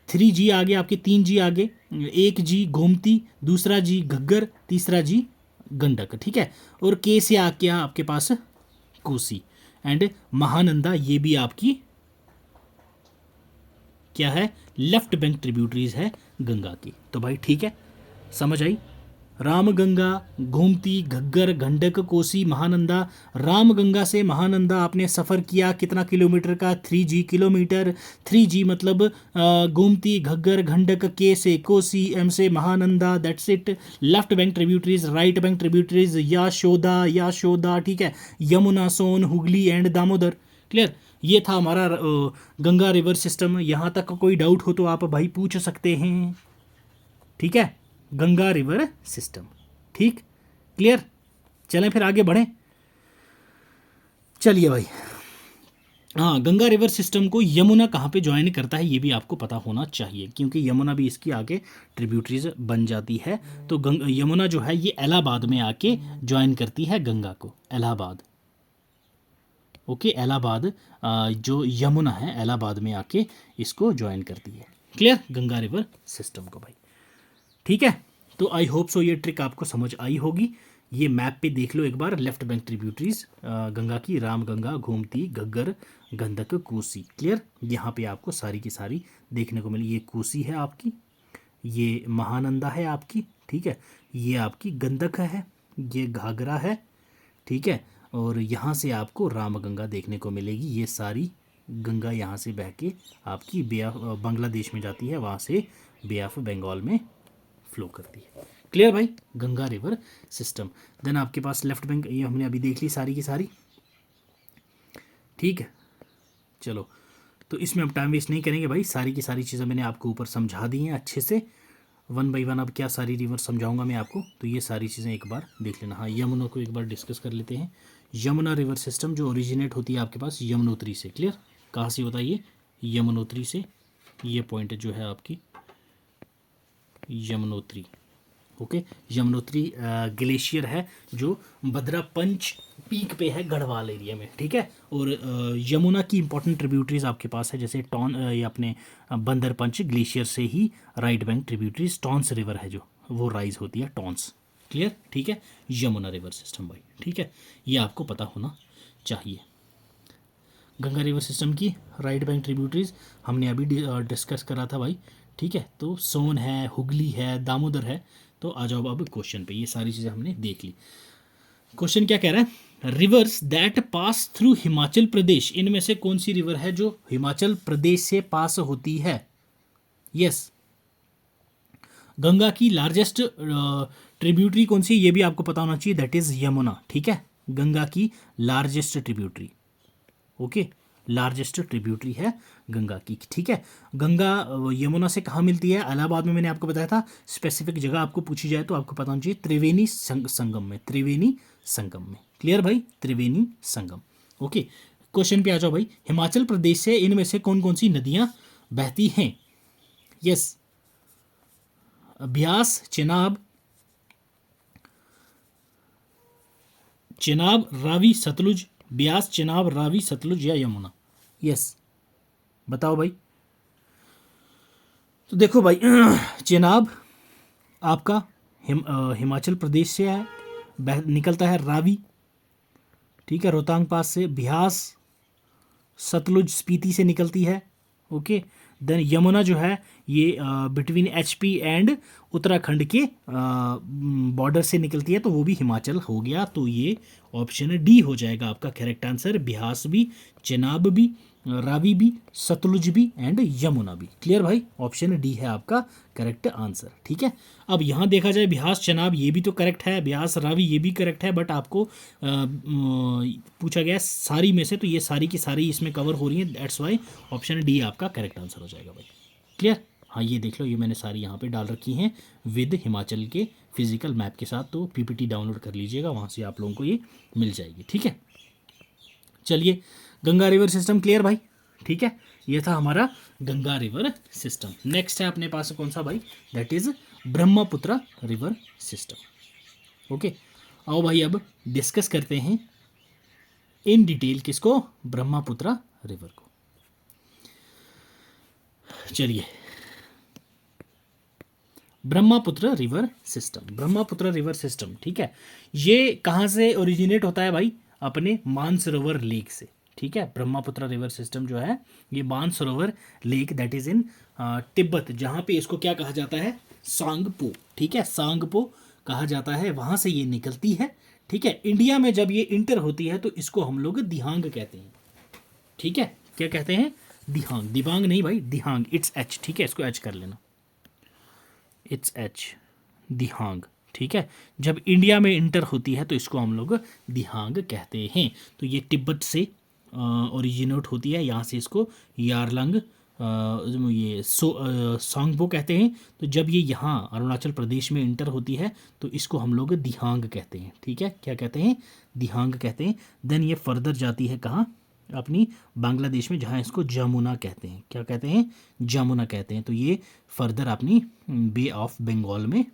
3G आगे आपके, 3G आगे, 1G गोमती, दूसरा G घग्गर, तीसरा G गंडक, ठीक है। और के से आके आपके पास कोसी एंड महानंदा, ये भी आपकी क्या है, लेफ्ट बैंक ट्रिब्यूटरीज है गंगा की। तो भाई ठीक है, समझ आई। रामगंगा, गोमती, घग्गर, गंडक, कोसी, महानंदा। रामगंगा से महानंदा आपने सफ़र किया कितना किलोमीटर का, 3G किलोमीटर। 3G मतलब गोमती, घग्गर, गंडक, के से कोसी, एम से Mahananda, that's it. Left bank tributaries, right bank tributaries Yashoda, Yashoda, ठीक है, यमुना, सोन, हुगली एंड दामोदर, क्लियर। ये था हमारा गंगा रिवर सिस्टम। यहाँ तक कोई डाउट हो तो आप भाई पूछ सकते हैं, ठीक है। गंगा रिवर सिस्टम, ठीक, क्लियर। चलें फिर आगे बढ़ें, चलिए भाई। हाँ, गंगा रिवर सिस्टम को यमुना कहाँ पे ज्वाइन करता है ये भी आपको पता होना चाहिए, क्योंकि यमुना भी इसकी आगे ट्रिब्यूटरीज बन जाती है। तो यमुना जो है ये इलाहाबाद में आके ज्वाइन करती है गंगा को, इलाहाबाद, ओके। इलाहाबाद जो यमुना है इलाहाबाद में आके इसको ज्वाइन करती है, क्लियर, गंगा रिवर सिस्टम को भाई, ठीक है। तो आई होप सो ये ट्रिक आपको समझ आई होगी। ये मैप पे देख लो एक बार, लेफ्ट बैंक ट्रिब्यूटरीज गंगा की, रामगंगा, गोमती, घग्गर, गंडक, कोसी, क्लियर। यहाँ पे आपको सारी की सारी देखने को मिली। ये कोसी है आपकी, ये महानंदा है आपकी, ठीक है, ये आपकी गंडक है, ये घाघरा है, ठीक है, और यहाँ से आपको रामगंगा देखने को मिलेगी। ये सारी गंगा यहाँ से बह के आपकी बांग्लादेश में जाती है, वहाँ से बे ऑफ बंगाल में फ्लो करती है, क्लियर भाई, गंगा रिवर सिस्टम। देन आपके पास लेफ्ट बैंक, ये हमने अभी देख ली सारी की सारी, ठीक है। चलो, तो इसमें अब टाइम वेस्ट नहीं करेंगे भाई, सारी की सारी चीज़ें मैंने आपको ऊपर समझा दी हैं अच्छे से, 1 बाई 1 अब क्या सारी रिवर समझाऊंगा मैं आपको, तो ये सारी चीज़ें एक बार देख लेना। हाँ, यमुना को एक बार डिस्कस कर लेते हैं। यमुना रिवर सिस्टम जो ओरिजिनेट होती है आपके पास यमुनोत्री से, क्लियर। कहाँ से होता है ये, यमुनोत्री से। ये पॉइंट जो है आपकी यमुनोत्री, ओके। यमुनोत्री ग्लेशियर है जो भद्रा पंच पीक पे है गढ़वाल एरिया में, ठीक है। और यमुना की इंपॉर्टेंट ट्रिब्यूटरीज आपके पास है, जैसे ये अपने बंदर पंच ग्लेशियर से ही right bank tributaries Tons river है जो वो राइज होती है, टॉन्स, क्लियर, ठीक है। यमुना रिवर सिस्टम भाई, ठीक है, ये आपको पता होना चाहिए। गंगा रिवर सिस्टम की राइट बैंक ट्रिब्यूटरीज हमने अभी डिस्कस करा था भाई, ठीक है। तो सोन है, हुगली है, दामोदर है। तो आ जाओ अब क्वेश्चन पे, ये सारी चीज़ें हमने देख ली। क्वेश्चन क्या कह रहा है, rivers that pass through Himachal Pradesh, इनमें से कौन सी रिवर है जो हिमाचल प्रदेश से पास होती है। यस, गंगा की लार्जेस्ट ट्रिब्यूटरी कौन सी, ये भी आपको पता होना चाहिए, दैट इज यमुना, ठीक है। गंगा की largest tributary, okay, largest tributary है गंगा की, ठीक है। गंगा यमुना से कहाँ मिलती है, इलाहाबाद में, मैंने आपको बताया था। स्पेसिफिक जगह आपको पूछी जाए तो आपको पता होना चाहिए, त्रिवेणी संगम में, त्रिवेणी संगम में, क्लियर भाई, त्रिवेणी संगम, ओके। क्वेश्चन पे आ जाओ भाई, हिमाचल प्रदेश से इनमें से कौन कौन सी नदियाँ बहती हैं। यस, ब्यास, चेनाब, चेनाब, रावी, सतलुज, ब्यास, चेनाब, रावी, सतलुज या यमुना? यस, बताओ भाई। तो देखो भाई, चेनाब आपका हिमाचल प्रदेश से है, निकलता है रावी, ठीक है, रोहतांग पास से। ब्यास, सतलुज स्पीति से निकलती है, ओके। देन यमुना जो है ये बिटवीन एचपी एंड उत्तराखंड के बॉर्डर से निकलती है, तो वो भी हिमाचल हो गया। तो ये ऑप्शन डी हो जाएगा आपका करेक्ट आंसर। ब्यास भी, चेनाब भी, रावी भी, सतलुज भी एंड यमुना भी। क्लियर भाई, ऑप्शन डी है आपका करेक्ट आंसर, ठीक है। अब यहाँ देखा जाए ब्यास, चेनाब ये भी तो करेक्ट है, ब्यास, रावी ये भी करेक्ट है, बट आपको पूछा गया सारी में से, तो ये सारी की सारी इसमें कवर हो रही है, दैट्स वाई ऑप्शन डी आपका करेक्ट आंसर हो जाएगा भाई। क्लियर? हाँ, ये देख लो, ये मैंने सारी यहाँ पे डाल रखी हैं विद हिमाचल के फिजिकल मैप के साथ, तो पीपीटी डाउनलोड कर लीजिएगा, वहाँ से आप लोगों को ये मिल जाएगी, ठीक है। चलिए, गंगा रिवर सिस्टम क्लियर भाई, ठीक है। ये था हमारा गंगा रिवर सिस्टम। नेक्स्ट है अपने पास कौन सा भाई? That is Brahmaputra river system, okay. आओ भाई अब डिस्कस करते हैं इन डिटेल किसको? ब्रह्मपुत्र रिवर को। चलिए, Brahmaputra river system, Brahmaputra river system, ठीक है। ये कहाँ से ओरिजिनेट होता है भाई? अपने मानसरोवर लेक से, ठीक है। ब्रह्मपुत्र रिवर सिस्टम जो है ये Mansarovar lake that is in Tibet, जहाँ पे इसको क्या कहा जाता है? सांगपो, ठीक है, सांगपो कहा जाता है, वहाँ से ये निकलती है, ठीक है। इंडिया में जब ये इंटर होती है तो इसको हम लोग दिहांग कहते हैं, ठीक है। क्या कहते हैं? दिहांग, दिबांग नहीं भाई, दिहांग, इट्स एच, ठीक है, इसको एच कर लेना, इट्स एच, दिहांग, ठीक है। जब इंडिया में इंटर होती है तो इसको हम लोग दिहांग कहते हैं। तो ये तिब्बत से ओरिजिनेट होती है, यहाँ से इसको यारलंग सांगपो कहते हैं। तो जब ये यहाँ अरुणाचल प्रदेश में इंटर होती है तो इसको हम लोग दिहांग कहते हैं, ठीक है। क्या कहते हैं? दिहांग कहते हैं। देन ये फर्दर जाती है कहाँ? अपनी बांग्लादेश में, जहाँ इसको जमुना कहते हैं। क्या कहते हैं? जमुना कहते हैं। तो ये फर्दर अपनी बे ऑफ बंगाल में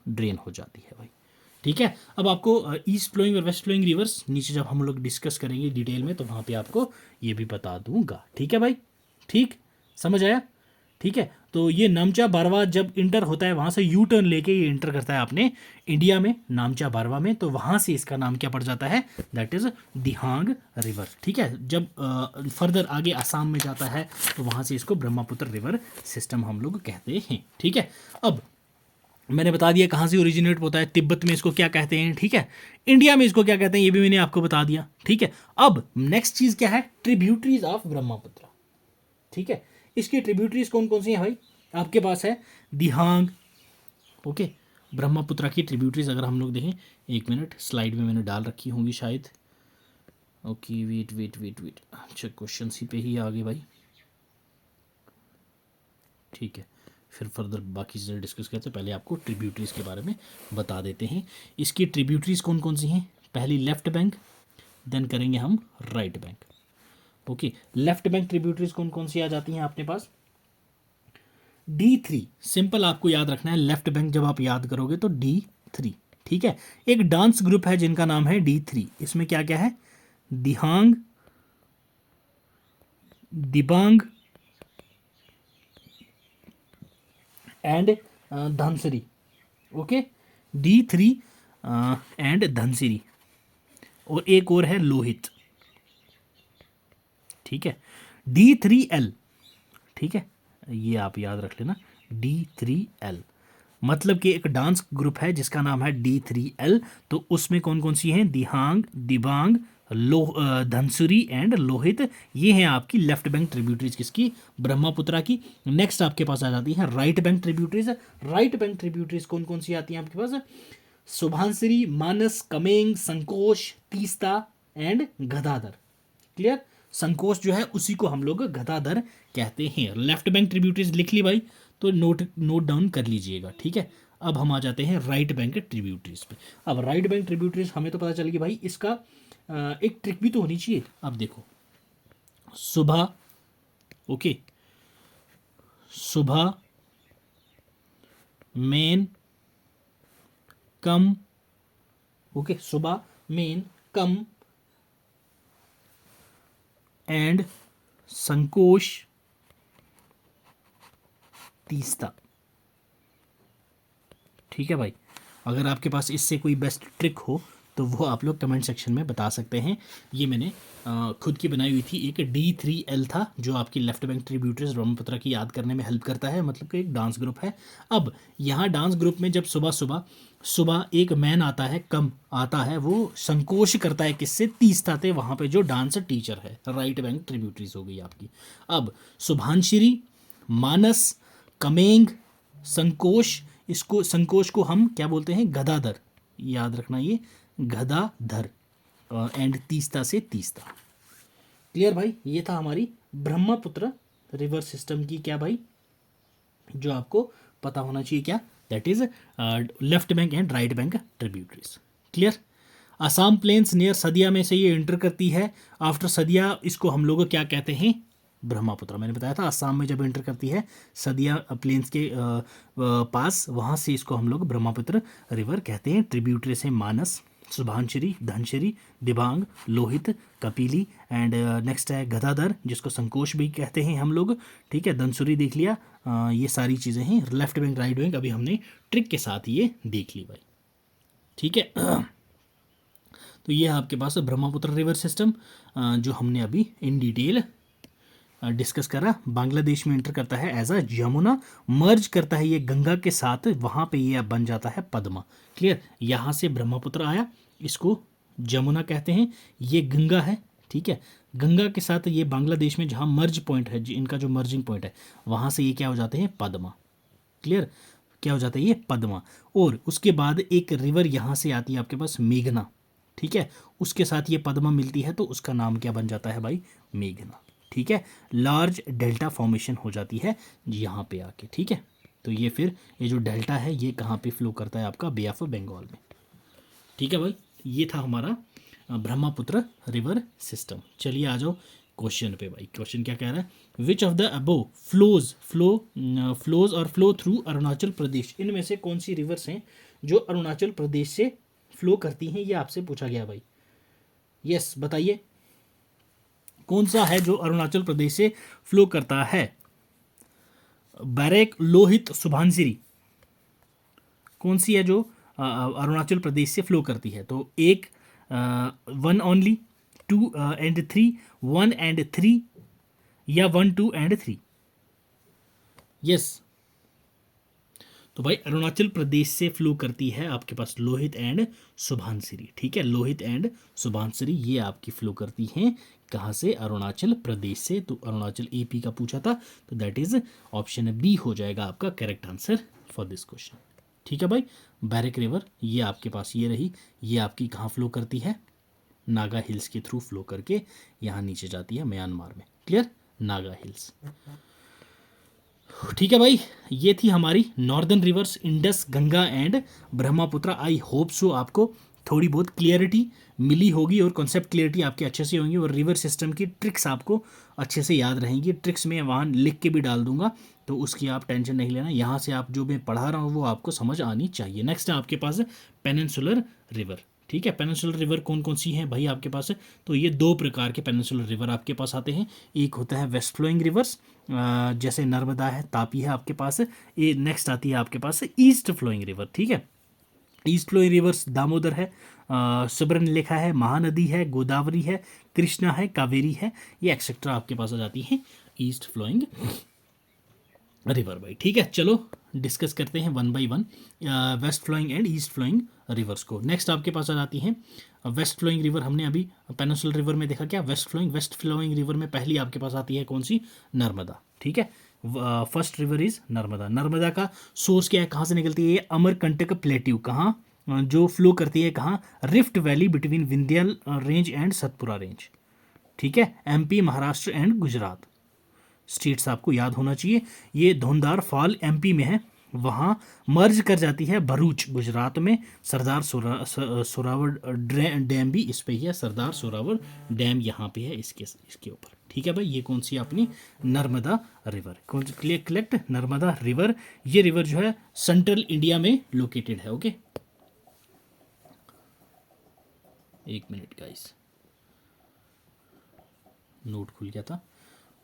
ड्रेन हो जाती है भाई, ठीक है। अब आपको ईस्ट फ्लोइंग और वेस्ट फ्लोइंग रिवर्स नीचे जब हम लोग डिस्कस करेंगे डिटेल में तो वहाँ पे आपको ये भी बता दूंगा, ठीक है भाई, ठीक, समझ आया, ठीक है। तो ये नामचा बारवा जब इंटर होता है वहाँ से यू टर्न लेके ये इंटर करता है अपने इंडिया में, नामचा बारवा में, तो वहाँ से इसका नाम क्या पड़ जाता है? दैट इज दिहांग रिवर, ठीक है। जब फर्दर आगे असम में जाता है तो वहाँ से इसको ब्रह्मपुत्र रिवर सिस्टम हम लोग कहते हैं, ठीक है। अब मैंने बता दिया कहाँ से ओरिजिनेट होता है, तिब्बत में इसको क्या कहते हैं, ठीक है। इंडिया में इसको क्या कहते हैं ये भी मैंने आपको बता दिया, ठीक है। अब नेक्स्ट चीज़ क्या है? ट्रिब्यूटरीज ऑफ ब्रह्मपुत्र, ठीक है। इसकी ट्रिब्यूटरीज कौन कौन सी हैं भाई? आपके पास है दिहांग, ओके। ब्रह्मपुत्र की ट्रिब्यूटरीज अगर हम लोग देखें, एक मिनट, स्लाइड में मैंने डाल रखी होंगी शायद, okay, wait wait wait wait, अच्छा क्वेश्चन सी पे ही आ गए भाई, ठीक है। फिर फर्दर बाकी चीज़ें डिस्कस करते हैं, पहले आपको ट्रिब्यूटरीज के बारे में बता देते हैं। इसकी ट्रिब्यूटरीज कौन कौन सी हैं? पहली लेफ्ट बैंक, देन करेंगे हम right bank, okay. Left bank tributaries कौन कौन सी आ जाती हैं अपने पास? D3, सिंपल आपको याद रखना है, लेफ्ट बैंक जब आप याद करोगे तो D3, ठीक है। एक डांस ग्रुप है जिनका नाम है D3, इसमें क्या क्या है? Dihang, Dibang and Dhansiri, okay. D3 and Dhansiri, और एक और है लोहित, ठीक है। D3L, ठीक है, ये आप याद रख लेना, D3L मतलब कि एक डांस ग्रुप है जिसका नाम है D3L। तो उसमें कौन कौन सी हैं? दिहांग, दिबांग, धनसुरी एंड लोहित, ये हैं आपकी लेफ्ट बैंक ट्रिब्यूटरीज किसकी? ब्रह्मपुत्रा की। नेक्स्ट आपके पास आ जाती है right bank tributaries. Right bank tributaries कौन कौन सी आती हैं आपके पास? सुभानसिरी, मानस, कमेंग, संकोश, तीस्ता एंड गदाधर, क्लियर। संकोच जो है उसी को हम लोग गदाधर कहते हैं। लेफ्ट बैंक ट्रिब्यूटरीज लिख ली भाई, तो नोट डाउन कर लीजिएगा, ठीक है। अब हम आ जाते हैं राइट बैंक ट्रिब्यूटरीज पे। अब राइट बैंक ट्रिब्यूटरीज हमें तो पता चल गई भाई, इसका एक ट्रिक भी तो होनी चाहिए। अब देखो, सुबह, ओके, सुबह, मेन, कम, ओके, सुबह, main, come and Sankosh, Teesta. ठीक है भाई, अगर आपके पास इससे कोई बेस्ट ट्रिक हो तो वो आप लोग कमेंट सेक्शन में बता सकते हैं। ये मैंने खुद की बनाई हुई थी। एक D3L था जो आपकी लेफ्ट बैंक ट्रिब्यूटरीज ब्रह्मपुत्र की याद करने में हेल्प करता है, मतलब कि एक डांस ग्रुप है। अब यहाँ डांस ग्रुप में जब सुबह सुबह सुबह एक मैन आता है, कम आता है, वो संकोच करता है किससे, तीस्ता थे, वहाँ पे जो डांस टीचर है। राइट बैंक ट्रिब्यूटरीज हो गई आपकी। अब शुभांशरी, मानस, कमेंग, संकोच, इसको संकोच को हम क्या बोलते हैं, गदाधर, याद रखना ये गदाधर, एंड तीस्ता से तीस्ता। क्लियर भाई, ये था हमारी ब्रह्मपुत्र रिवर सिस्टम की क्या भाई, जो आपको पता होना चाहिए क्या, that is left bank and right bank tributaries. Clear. Assam plains near Sadiya में से ये एंटर करती है। आफ्टर सदिया इसको हम लोग क्या कहते हैं, ब्रह्मपुत्र। मैंने बताया था असम में जब एंटर करती है सदिया प्लेन्स के पास, वहाँ से इसको हम लोग ब्रह्मपुत्र रिवर कहते हैं। ट्रिब्यूटरी से मानस, सुभांशरी, धनशरी, दिबांग, लोहित, कपिली एंड नेक्स्ट है गदाधर, जिसको संकोश भी कहते हैं हम लोग। ठीक है, धनसुरी देख लिया। ये सारी चीज़ें हैं, लेफ्ट बैंक राइट बैंक अभी हमने ट्रिक के साथ ये देख ली भाई। ठीक है, तो ये है आपके पास ब्रह्मपुत्र रिवर सिस्टम जो हमने अभी इन डिटेल डिस्कस करा। बांग्लादेश में एंटर करता है एज अ यमुना, मर्ज करता है ये गंगा के साथ, वहाँ पे ये अब बन जाता है पद्मा। क्लियर, यहाँ से ब्रह्मपुत्र आया, इसको जमुना कहते हैं, ये गंगा है। ठीक है, गंगा के साथ ये बांग्लादेश में जहाँ मर्ज पॉइंट है, इनका जो मर्जिंग पॉइंट है, वहाँ से ये क्या हो जाते हैं, पद्मा। क्लियर, क्या हो जाता है ये पद्मा। और उसके बाद एक रिवर यहाँ से आती है आपके पास, मेघना। ठीक है, उसके साथ ये पद्मा मिलती है, तो उसका नाम क्या बन जाता है भाई, मेघना। ठीक है, लार्ज डेल्टा फॉर्मेशन हो जाती है यहाँ पे आके। ठीक है, तो ये फिर ये जो डेल्टा है ये कहाँ पे फ्लो करता है, आपका बे ऑफ बंगाल में। ठीक है भाई, ये था हमारा ब्रह्मपुत्र रिवर सिस्टम। चलिए आ जाओ क्वेश्चन पे भाई। क्वेश्चन क्या कह रहा है, which of the above flows और फ्लो थ्रू अरुणाचल प्रदेश। इनमें से कौन सी रिवर्स हैं जो अरुणाचल प्रदेश से फ्लो करती हैं, ये आपसे पूछा गया भाई। यस, बताइए कौन सा है जो अरुणाचल प्रदेश से फ्लो करता है। बैरेक, लोहित, सुभानसिरी, कौन सी है जो अरुणाचल प्रदेश से फ्लो करती है। तो एक, 1 ओनली, 2 एंड 3, 1 एंड 3, या 1, 2 एंड 3। यस, तो भाई अरुणाचल प्रदेश से फ्लो करती है आपके पास लोहित एंड सुभानसिरी। ठीक है, लोहित एंड सुभानसिरी ये आपकी फ्लो करती हैं कहाँ से, अरुणाचल प्रदेश से। तो अरुणाचल AP का पूछा था, तो दैट इज ऑप्शन B हो जाएगा आपका correct answer for this question. ठीक है भाई, बैरेक रिवर ये आपके पास ये रही, ये आपकी कहाँ फ्लो करती है, नागा हिल्स के थ्रू फ्लो करके यहाँ नीचे जाती है म्यांमार में। Clear, Naga hills. ठीक है भाई, ये थी हमारी northern reverse, Indus, Ganga and Brahmaputra. I hope so आपको थोड़ी बहुत क्लियरिटी मिली होगी और कॉन्सेप्ट क्लियरिटी आपकी अच्छे से होंगी, और रिवर सिस्टम की ट्रिक्स आपको अच्छे से याद रहेंगी। ट्रिक्स में वहाँ लिख के भी डाल दूंगा, तो उसकी आप टेंशन नहीं लेना। यहाँ से आप जो मैं पढ़ा रहा हूँ वो आपको समझ आनी चाहिए। नेक्स्ट है आपके पास पेनिनसुलर रिवर। ठीक है, पेनिनसुलर रिवर कौन कौन सी हैं भाई आपके पास, तो ये 2 प्रकार के पेनिनसुलर रिवर आपके पास आते हैं। एक होता है वेस्ट फ्लोइंग रिवर्स, जैसे नर्मदा है, तापी है आपके पास। ये नेक्स्ट आती है आपके पास ईस्ट फ्लोइंग रिवर। ठीक है, ईस्ट फ्लोइंग रिवर्स दामोदर है, सुब्रहमण्यरेखा है, महानदी है, गोदावरी है, कृष्णा है, कावेरी है, ये एक्सेट्रा आपके पास आ जाती हैं ईस्ट फ्लोइंग रिवर भाई। ठीक है, चलो डिस्कस करते हैं 1 by 1 west flowing and east flowing rivers को। नेक्स्ट आपके पास आ जाती हैं वेस्ट फ्लोइंग रिवर। हमने अभी पेनिनसुलर रिवर में देखा क्या, वेस्ट फ्लोइंग रिवर में पहली आपके पास आती है कौन सी, नर्मदा। ठीक है, first river is Narmada. Narmada का सोर्स क्या है, कहाँ से निकलती है, ये अमरकंटक प्लेट्यू, कहाँ जो फ्लो करती है, कहाँ, rift valley between Vindhyan range and Satpura range. ठीक है, MP, Maharashtra and Gujarat states आपको याद होना चाहिए। ये धौंधार फॉल MP में है, वहाँ मर्ज कर जाती है भरूच गुजरात में। सरदार सोरावर डैम भी इस पे ही है, सरदार सोरावर डैम यहाँ पे है इसके ऊपर। ठीक है भाई, ये कौन सी अपनी नर्मदा रिवर, कौन सी कलेक्ट नर्मदा रिवर। ये रिवर जो है सेंट्रल इंडिया में लोकेटेड है। ओके, एक मिनट गाइस, नोट खुल गया था,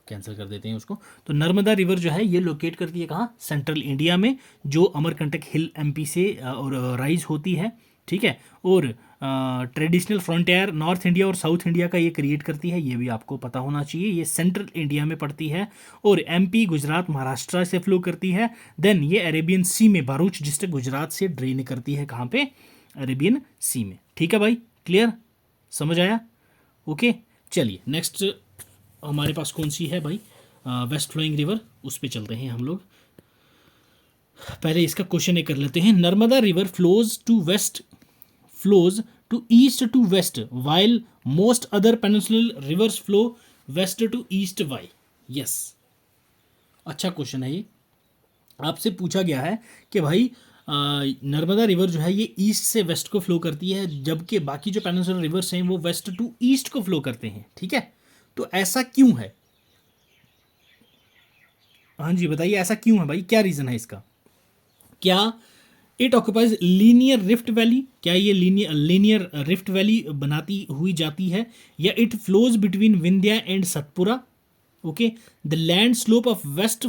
कैंसिल कर देते हैं उसको। तो नर्मदा रिवर जो है ये लोकेट करती है कहाँ, सेंट्रल इंडिया में, जो अमरकंटक हिल एमपी से और राइज होती है, ठीक है। और ट्रेडिशनल फ्रंटियर नॉर्थ इंडिया और साउथ इंडिया का ये क्रिएट करती है, ये भी आपको पता होना चाहिए। ये सेंट्रल इंडिया में पड़ती है और एमपी, गुजरात, महाराष्ट्र से फ्लो करती है। देन ये अरेबियन सी में भरूच डिस्ट्रिक्ट गुजरात से ड्रेन करती है, कहाँ पे, अरेबियन सी में। ठीक है भाई, क्लियर, समझ आया, ओके। चलिए नेक्स्ट हमारे पास कौन सी है भाई, वेस्ट फ्लोइंग रिवर, उस पे चलते हैं हम लोग। पहले इसका क्वेश्चन एक कर लेते हैं। Narmada river flows to east to west while most other peninsular rivers flow west to east, why? Yes, अच्छा क्वेश्चन है ये। आपसे पूछा गया है कि भाई नर्मदा रिवर जो है ये ईस्ट से वेस्ट को फ्लो करती है, जबकि बाकी जो पेनिनसुलर रिवर्स हैं वो वेस्ट टू ईस्ट को फ्लो करते हैं, ठीक है। तो ऐसा क्यों है, हाँ जी बताइए, ऐसा क्यों है भाई, क्या रीज़न है इसका? क्या it occupies linear rift valley, क्या ये लीनियर रिफ्ट वैली बनाती हुई जाती है, या it flows between Vindhya and Satpura, okay. The land slope of west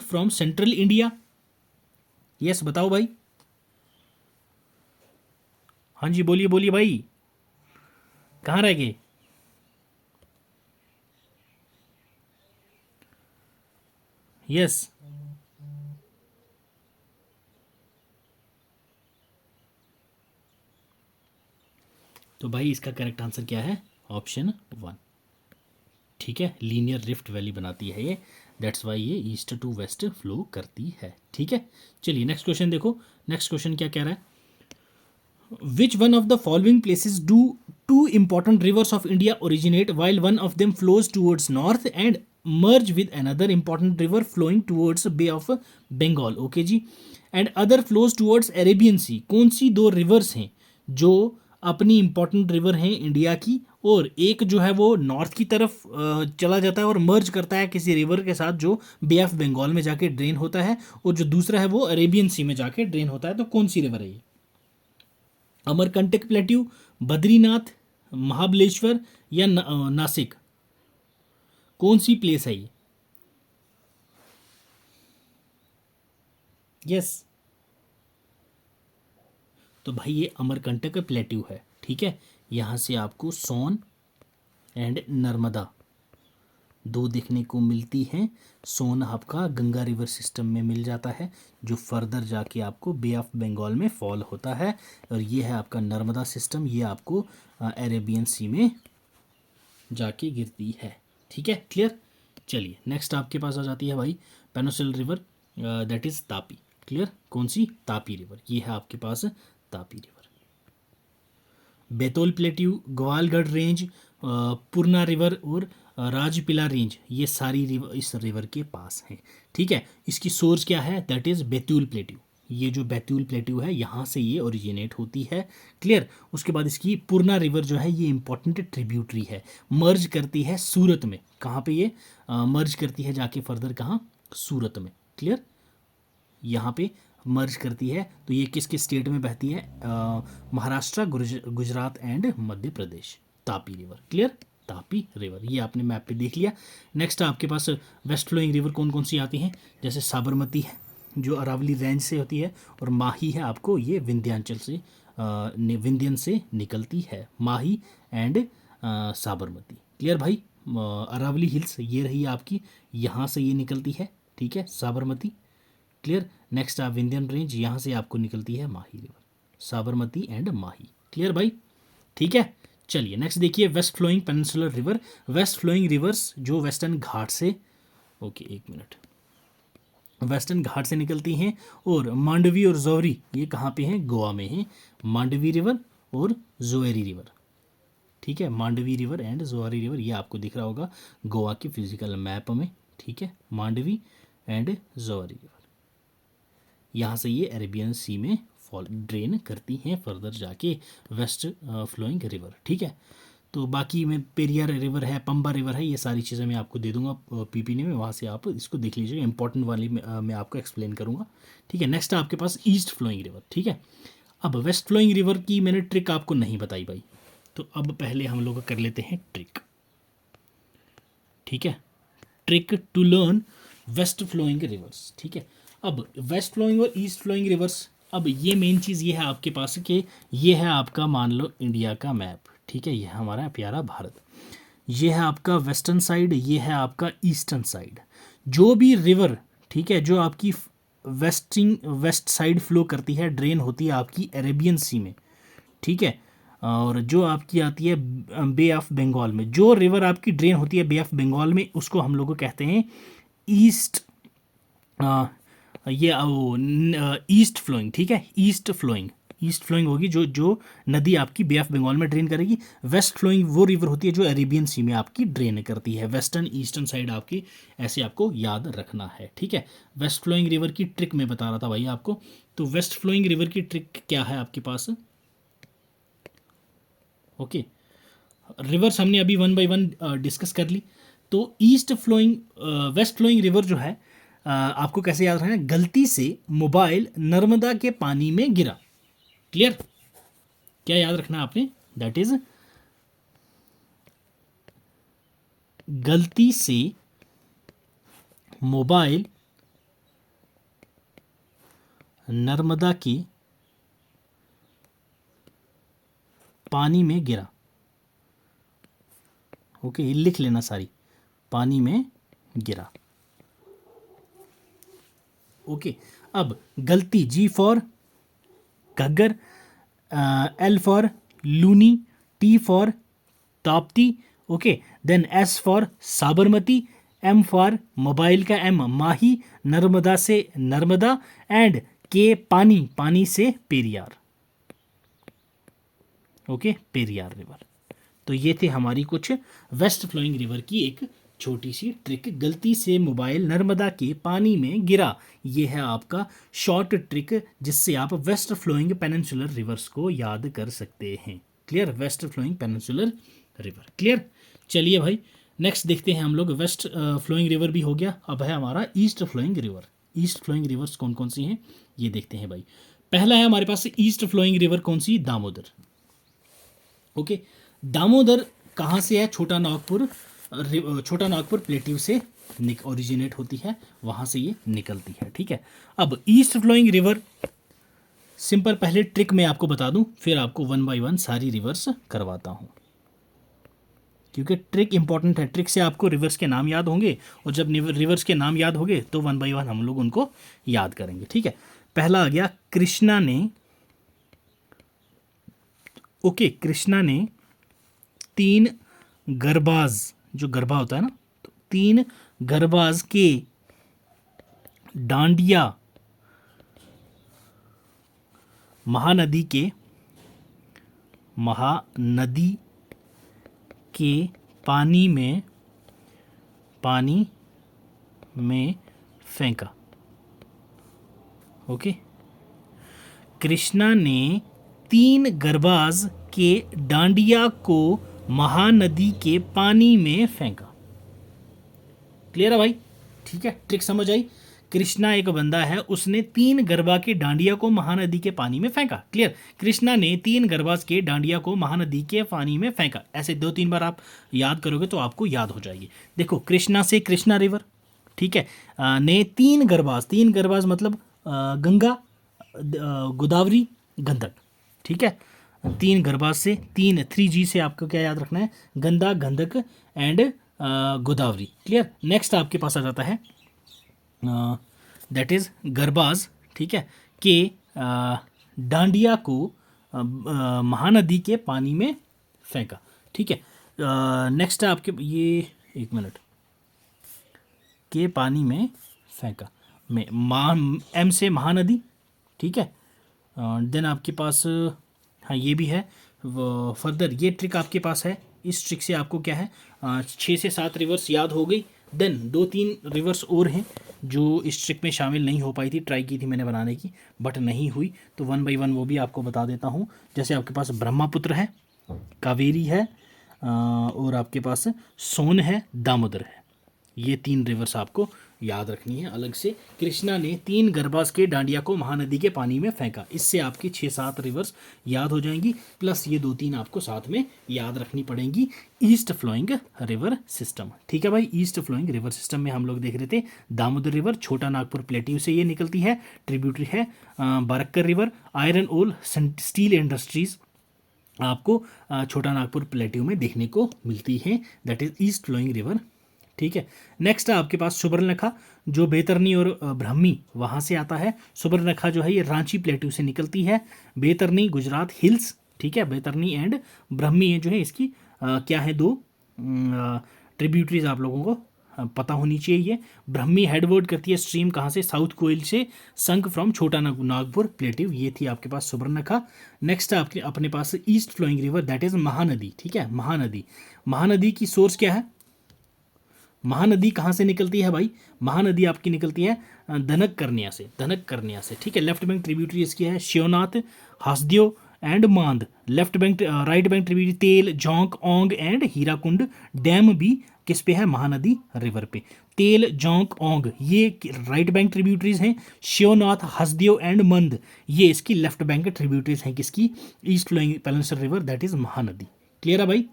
from central India, yes बताओ भाई, हाँ जी बोलिए बोलिए भाई, कहाँ रह गए? यस, तो भाई इसका करेक्ट आंसर क्या है, ऑप्शन 1, ठीक है। लीनियर रिफ्ट वैली बनाती है ये, दैट्स वाई ये ईस्ट टू वेस्ट फ्लो करती है, ठीक है। चलिए नेक्स्ट क्वेश्चन देखो, नेक्स्ट क्वेश्चन क्या कह रहा है। Which one of the following places do two important rivers of India originate while one of them flows towards north and merge with another important river flowing towards Bay of Bengal, okay जी, and other flows towards Arabian Sea? कौन सी दो reverse हैं जो अपनी important river हैं India की, और एक जो है वो नॉर्थ की तरफ चला जाता है और मर्ज करता है किसी रिवर के साथ जो बे ऑफ बंगाल में जाके ड्रेन होता है, और जो दूसरा है वो अरेबियन सी में जाके ड्रेन होता है। तो कौन सी रिवर है ये? अमरकंटक प्लेट्यू, बद्रीनाथ, महाबलेश्वर, या नासिक, कौन सी प्लेस है ये? यस, तो भाई ये अमरकंटक प्लेट्यू है, ठीक है। यहाँ से आपको सोन एंड नर्मदा दो देखने को मिलती हैं। सोन आपका गंगा रिवर सिस्टम में मिल जाता है, जो फर्दर जाके आपको बे ऑफ बंगाल में फॉल होता है, और ये है आपका नर्मदा सिस्टम, ये आपको अरेबियन सी में जाके गिरती है, ठीक है, क्लियर। चलिए नेक्स्ट आपके पास आ जाती है भाई peninsular river, that is Tapi, clear. कौन सी? तापी रिवर, ये है आपके पास Tapi river. Betul plateau, Gawilgarh range, Purna river और राजपिला रेंज, ये सारी रिवर इस रिवर के पास हैं, ठीक है। इसकी सोर्स क्या है? That is Betul plateau. ये जो बैतूल प्लेट्यू है यहाँ से ये ओरिजिनेट होती है, क्लियर। उसके बाद इसकी पूर्णा रिवर जो है ये इंपॉर्टेंट ट्रिब्यूटरी है, मर्ज करती है सूरत में। कहाँ पे ये मर्ज करती है जाके फर्दर, कहाँ? सूरत में, क्लियर। यहाँ पे मर्ज करती है, तो ये किस किस स्टेट में बहती है? Maharashtra, Gujarat and Madhya Pradesh. Tapi river, clear, Tapi river, ये आपने मैप पे देख लिया। नेक्स्ट आपके पास वेस्ट फ्लोइंग रिवर कौन कौन सी आती हैं? जैसे साबरमती है जो अरावली रेंज से होती है, और माही है आपको ये विंध्यांचल से विंध्यन से निकलती है, माही एंड साबरमती, क्लियर भाई। अरावली हिल्स ये रही आपकी, यहाँ से ये निकलती है, ठीक है, साबरमती, क्लियर। नेक्स्ट आप विंध्यन रेंज, यहाँ से आपको निकलती है Mahi river, Sabarmati and Mahi, clear भाई, ठीक है। चलिए नेक्स्ट देखिए, west flowing peninsular river. West flowing rivers जो वेस्टर्न घाट से, ओके एक मिनट, वेस्टर्न घाट से निकलती हैं, और मांडवी और जोहरी ये कहाँ पे हैं? गोवा में हैं, मांडवी रिवर और जोहरी रिवर, ठीक है। Mandovi river and Zuari river ये आपको दिख रहा होगा गोवा के फिजिकल मैप में, ठीक है। मांडवी एंड जोहरी रिवर, यहाँ से ये अरेबियन सी में फॉल ड्रेन करती हैं फर्दर जाके वेस्ट फ्लोइंग रिवर, ठीक है। तो बाकी में पेरियार रिवर है, पंबा रिवर है, ये सारी चीज़ें मैं आपको दे दूंगा पीपीटी में, वहाँ से आप इसको देख लीजिएगा, इंपॉर्टेंट वाली मैं आपको एक्सप्लेन करूँगा, ठीक है। नेक्स्ट आपके पास ईस्ट फ्लोइंग रिवर, ठीक है। अब वेस्ट फ्लोइंग रिवर की मैंने ट्रिक आपको नहीं बताई भाई, तो अब पहले हम लोग कर लेते हैं ट्रिक, ठीक है। Trick to learn west flowing rivers, ठीक है। अब वेस्ट फ्लोइंग और ईस्ट फ्लोइंग रिवर्स, अब ये मेन चीज़ ये है आपके पास कि ये है आपका मान लो इंडिया का मैप, ठीक है, ये है हमारा प्यारा भारत, ये है आपका वेस्टर्न साइड, ये है आपका ईस्टर्न साइड। जो भी रिवर, ठीक है, जो आपकी वेस्ट साइड फ्लो करती है, ड्रेन होती है आपकी अरेबियन सी में, ठीक है, और जो आपकी आती है बे ऑफ बंगाल में, जो रिवर आपकी ड्रेन होती है बे ऑफ बंगाल में, उसको हम लोग कहते हैं ईस्ट, ये ईस्ट फ्लोइंग, ठीक है, ईस्ट फ्लोइंग होगी जो जो नदी आपकी बे ऑफ बंगाल में ड्रेन करेगी। वेस्ट फ्लोइंग वो रिवर होती है जो अरेबियन सी में आपकी ड्रेन करती है। वेस्टर्न ईस्टर्न साइड आपकी, ऐसे आपको याद रखना है, ठीक है। वेस्ट फ्लोइंग रिवर की ट्रिक मैं बता रहा था भाई आपको, तो वेस्ट फ्लोइंग रिवर की ट्रिक क्या है आपके पास, ओके। रिवर्स हमने अभी वन बाय वन डिस्कस कर ली। तो वेस्ट फ्लोइंग रिवर जो है, आपको कैसे याद रखना है, गलती से मोबाइल नर्मदा के पानी में गिरा, क्लियर, क्या याद रखना है आपने, दैट इज गलती से मोबाइल नर्मदा के पानी में गिरा, ओके, ये लिख लेना सारी, पानी में गिरा, ओके। अब गलती, G for Ghaggar, L for Luni, T for Tapti, okay, then S for Sabarmati, M for mobile का एम माही, नर्मदा से नर्मदा, एंड के पानी, पानी से पेरियार, ओके, पेरियार रिवर। तो ये थे हमारी कुछ वेस्ट फ्लोइंग रिवर की एक छोटी सी ट्रिक, गलती से मोबाइल नर्मदा के पानी में गिरा, ये है आपका शॉर्ट ट्रिक जिससे आप वेस्ट फ्लोइंग पेनिनसुलर रिवर्स को याद कर सकते हैं, clear, west flowing peninsular river, clear. चलिए भाई नेक्स्ट देखते हैं हम लोग, वेस्ट फ्लोइंग रिवर भी हो गया, अब है हमारा east flowing river. East flowing rivers कौन कौन सी हैं ये देखते हैं भाई। पहला है हमारे पास ईस्ट फ्लोइंग रिवर, कौन सी, दामोदर, ओके। दामोदर कहाँ से है, छोटा नागपुर प्लेट्यू से ओरिजिनेट होती है, वहाँ से ये निकलती है, ठीक है। अब ईस्ट फ्लोइंग रिवर, सिंपल पहले ट्रिक मैं आपको बता दूं, फिर आपको वन बाय वन सारी रिवर्स करवाता हूँ, क्योंकि ट्रिक इंपॉर्टेंट है, ट्रिक से आपको रिवर्स के नाम याद होंगे, और जब रिवर्स के नाम याद होंगे तो वन बाय वन हम लोग उनको याद करेंगे, ठीक है। पहला आ गया कृष्णा ने, ओके, कृष्णा ने 3 गरबाज, जो गरबा होता है ना, तो 3 गरबाज के डांडिया महानदी के पानी में फेंका, ओके। कृष्णा ने 3 गरबाज के डांडिया को महानदी के पानी में फेंका, क्लियर है भाई, ठीक है, ट्रिक समझ आई। कृष्णा एक बंदा है, उसने 3 गरबा के डांडिया को महानदी के पानी में फेंका, क्लियर। कृष्णा ने 3 गरबाज के डांडिया को महानदी के पानी में फेंका, ऐसे 2-3 बार आप याद करोगे तो आपको याद हो जाएगी। देखो, कृष्णा से कृष्णा रिवर, ठीक है, ने 3 गरबाज मतलब गंगा, गोदावरी, गंडक, ठीक है, 3 गरबाज से, 3G से आपको क्या याद रखना है, Ganga, Gandak and Godavari, clear. Next आपके पास आ जाता है दैट इज गरबाज, ठीक है, के डांडिया को महानदी के पानी में फेंका, ठीक है। नेक्स्ट है आपके, ये 1 मिनट, के पानी में फेंका, में एम से महानदी, ठीक है। देन आपके पास हाँ ये भी है, फर्दर ये ट्रिक आपके पास है, इस ट्रिक से आपको क्या है 6 से 7 रिवर्स याद हो गई। देन 2-3 रिवर्स और हैं जो इस ट्रिक में शामिल नहीं हो पाई थी, ट्राई की थी मैंने बनाने की बट नहीं हुई, तो वन बाय वन वो भी आपको बता देता हूँ। जैसे आपके पास ब्रह्मपुत्र है, कावेरी है, और आपके पास सोन है, दामोदर है, ये 3 रिवर्स आपको याद रखनी है अलग से। कृष्णा ने 3 गरबास के डांडिया को महानदी के पानी में फेंका। इससे आपकी 6-7 रिवर्स याद हो जाएंगी, प्लस ये 2-3 आपको साथ में याद रखनी पड़ेंगी। ईस्ट फ्लोइंग रिवर सिस्टम, ठीक है भाई। ईस्ट फ्लोइंग रिवर सिस्टम में हम लोग देख रहे थे दामोदर रिवर, छोटा नागपुर प्लेट्यू से ये निकलती है, ट्रिब्यूटरी है। Barakar river, iron ore steel industries आपको छोटा नागपुर प्लेट्यू में देखने को मिलती है, that is east flowing river, ठीक है। नेक्स्ट है आपके पास सुबर्णरेखा, जो बैतरनी और ब्राह्मी वहाँ से आता है। सुबर्णरेखा जो है ये रांची प्लेट्यू से निकलती है। बैतरनी गुजरात हिल्स, ठीक है। बैतरनी एंड ब्राह्मी जो है इसकी क्या है, 2 ट्रिब्यूटरीज आप लोगों को पता होनी चाहिए। ब्राह्मी हेडवर्ड करती है स्ट्रीम कहाँ से, साउथ कोयल से, संक फ्रॉम छोटा नागपुर प्लेट्यू। ये थी आपके पास सुबर्णरेखा। नेक्स्ट है आपके अपने पास east flowing river, that is Mahanadi, ठीक है। महानदी, महानदी की सोर्स क्या है, महानदी कहाँ से निकलती है भाई, महानदी आपकी निकलती है धनक करनिया से, धनक करनिया से, ठीक है। लेफ्ट बैंक ट्रिब्यूटरी इसकी है Shivnath, Hasdeo and Mand. Left bank right bank tributary Tel, Jonk, Onge and Hirakud. Dam भी किस पे है, महानदी रिवर पे। तेल, जोंक, ओंग ये राइट बैंक ट्रिब्यूटरीज हैं। शिवनाथ, हसदेव एंड मंद ये इसकी लेफ्ट बैंक ट्रिब्यूटरीज हैं किसकी, east flowing peninsular river, that is Mahanadi. Clear है भाई,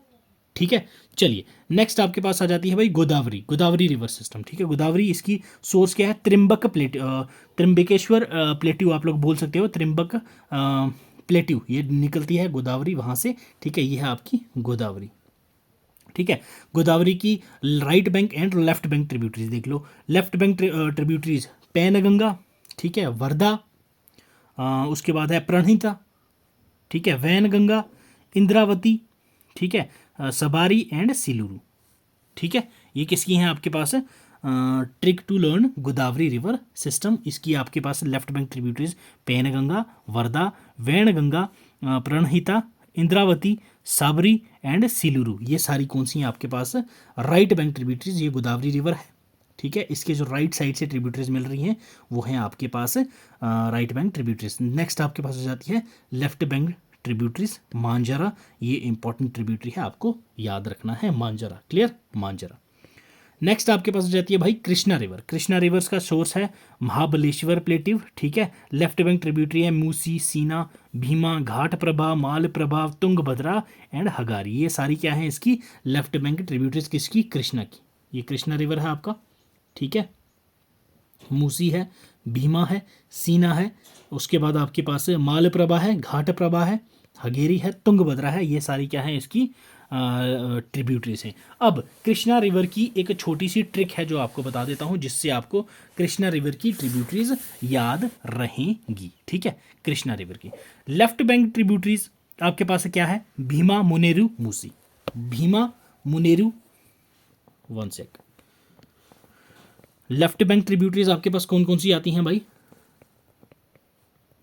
ठीक है। चलिए नेक्स्ट आपके पास आ जाती है भाई गोदावरी, गोदावरी रिवर सिस्टम, ठीक है। गोदावरी इसकी सोर्स क्या है, त्रिम्बक त्रिम्बकेश्वर प्लेट्यू आप लोग बोल सकते हो, त्रिम्बक प्लेट्यू ये निकलती है गोदावरी वहाँ से, ठीक है। ये है आपकी गोदावरी, ठीक है। गोदावरी की right bank and left bank tributaries देख लो। लेफ्ट बैंक ट्रिब्यूटरीज पैनगंगा, ठीक है, वर्धा, उसके बाद है प्रणहिता, ठीक है, वैनगंगा, इंद्रावती, ठीक है, सबारी एंड सिलुरु, ठीक है। ये किसकी हैं आपके पास, trick to learn Godavari river system. इसकी आपके पास left bank tributaries Penganga, Wardha, Wainganga, Pranhita, Indravati, Sabari and Sileru, ये सारी कौन सी हैं आपके पास, राइट बैंक ट्रिब्यूटरीज। ये गोदावरी रिवर है, ठीक है। इसके जो राइट साइड से ट्रिब्यूटरीज मिल रही हैं वो हैं आपके पास राइट बैंक ट्रिब्यूटरीज। नेक्स्ट आपके पास हो जाती है लेफ्ट बैंक ट्रिब्यूटरीज मांजरा, ये इंपॉर्टेंट ट्रिब्यूटरी है, आपको याद रखना है मांजरा, क्लियर, मांजरा। नेक्स्ट आपके पास हो जाती है भाई कृष्णा रिवर। कृष्णा रिवर्स का सोर्स है महाबलेश्वर प्लेट्यू, ठीक है। लेफ्ट बैंक ट्रिब्यूटरी है मूसी, सीना, भीमा, घाट प्रभा, माल प्रभा, तुंगभद्रा एंड हगारी, ये सारी क्या है इसकी लेफ्ट बैंक ट्रिब्यूटरीज किसकी, कृष्णा की। ये कृष्णा रिवर है आपका, ठीक है। मूसी है, भीमा है, सीना है, उसके बाद आपके पास माल प्रभा है, घाट प्रभा है, हगेरी है, तुंगभद्रा है, ये सारी क्या है इसकी ट्रिब्यूटरीज हैं। अब कृष्णा रिवर की एक छोटी सी ट्रिक है जो आपको बता देता हूं, जिससे आपको कृष्णा रिवर की ट्रिब्यूटरीज याद रहेंगी, ठीक है। कृष्णा रिवर की लेफ्ट बैंक ट्रिब्यूटरीज आपके पास क्या है, Bhima, Munneru, Musi. Bhima, Munneru, one sec. Left bank tributaries आपके पास कौन कौन सी आती हैं भाई,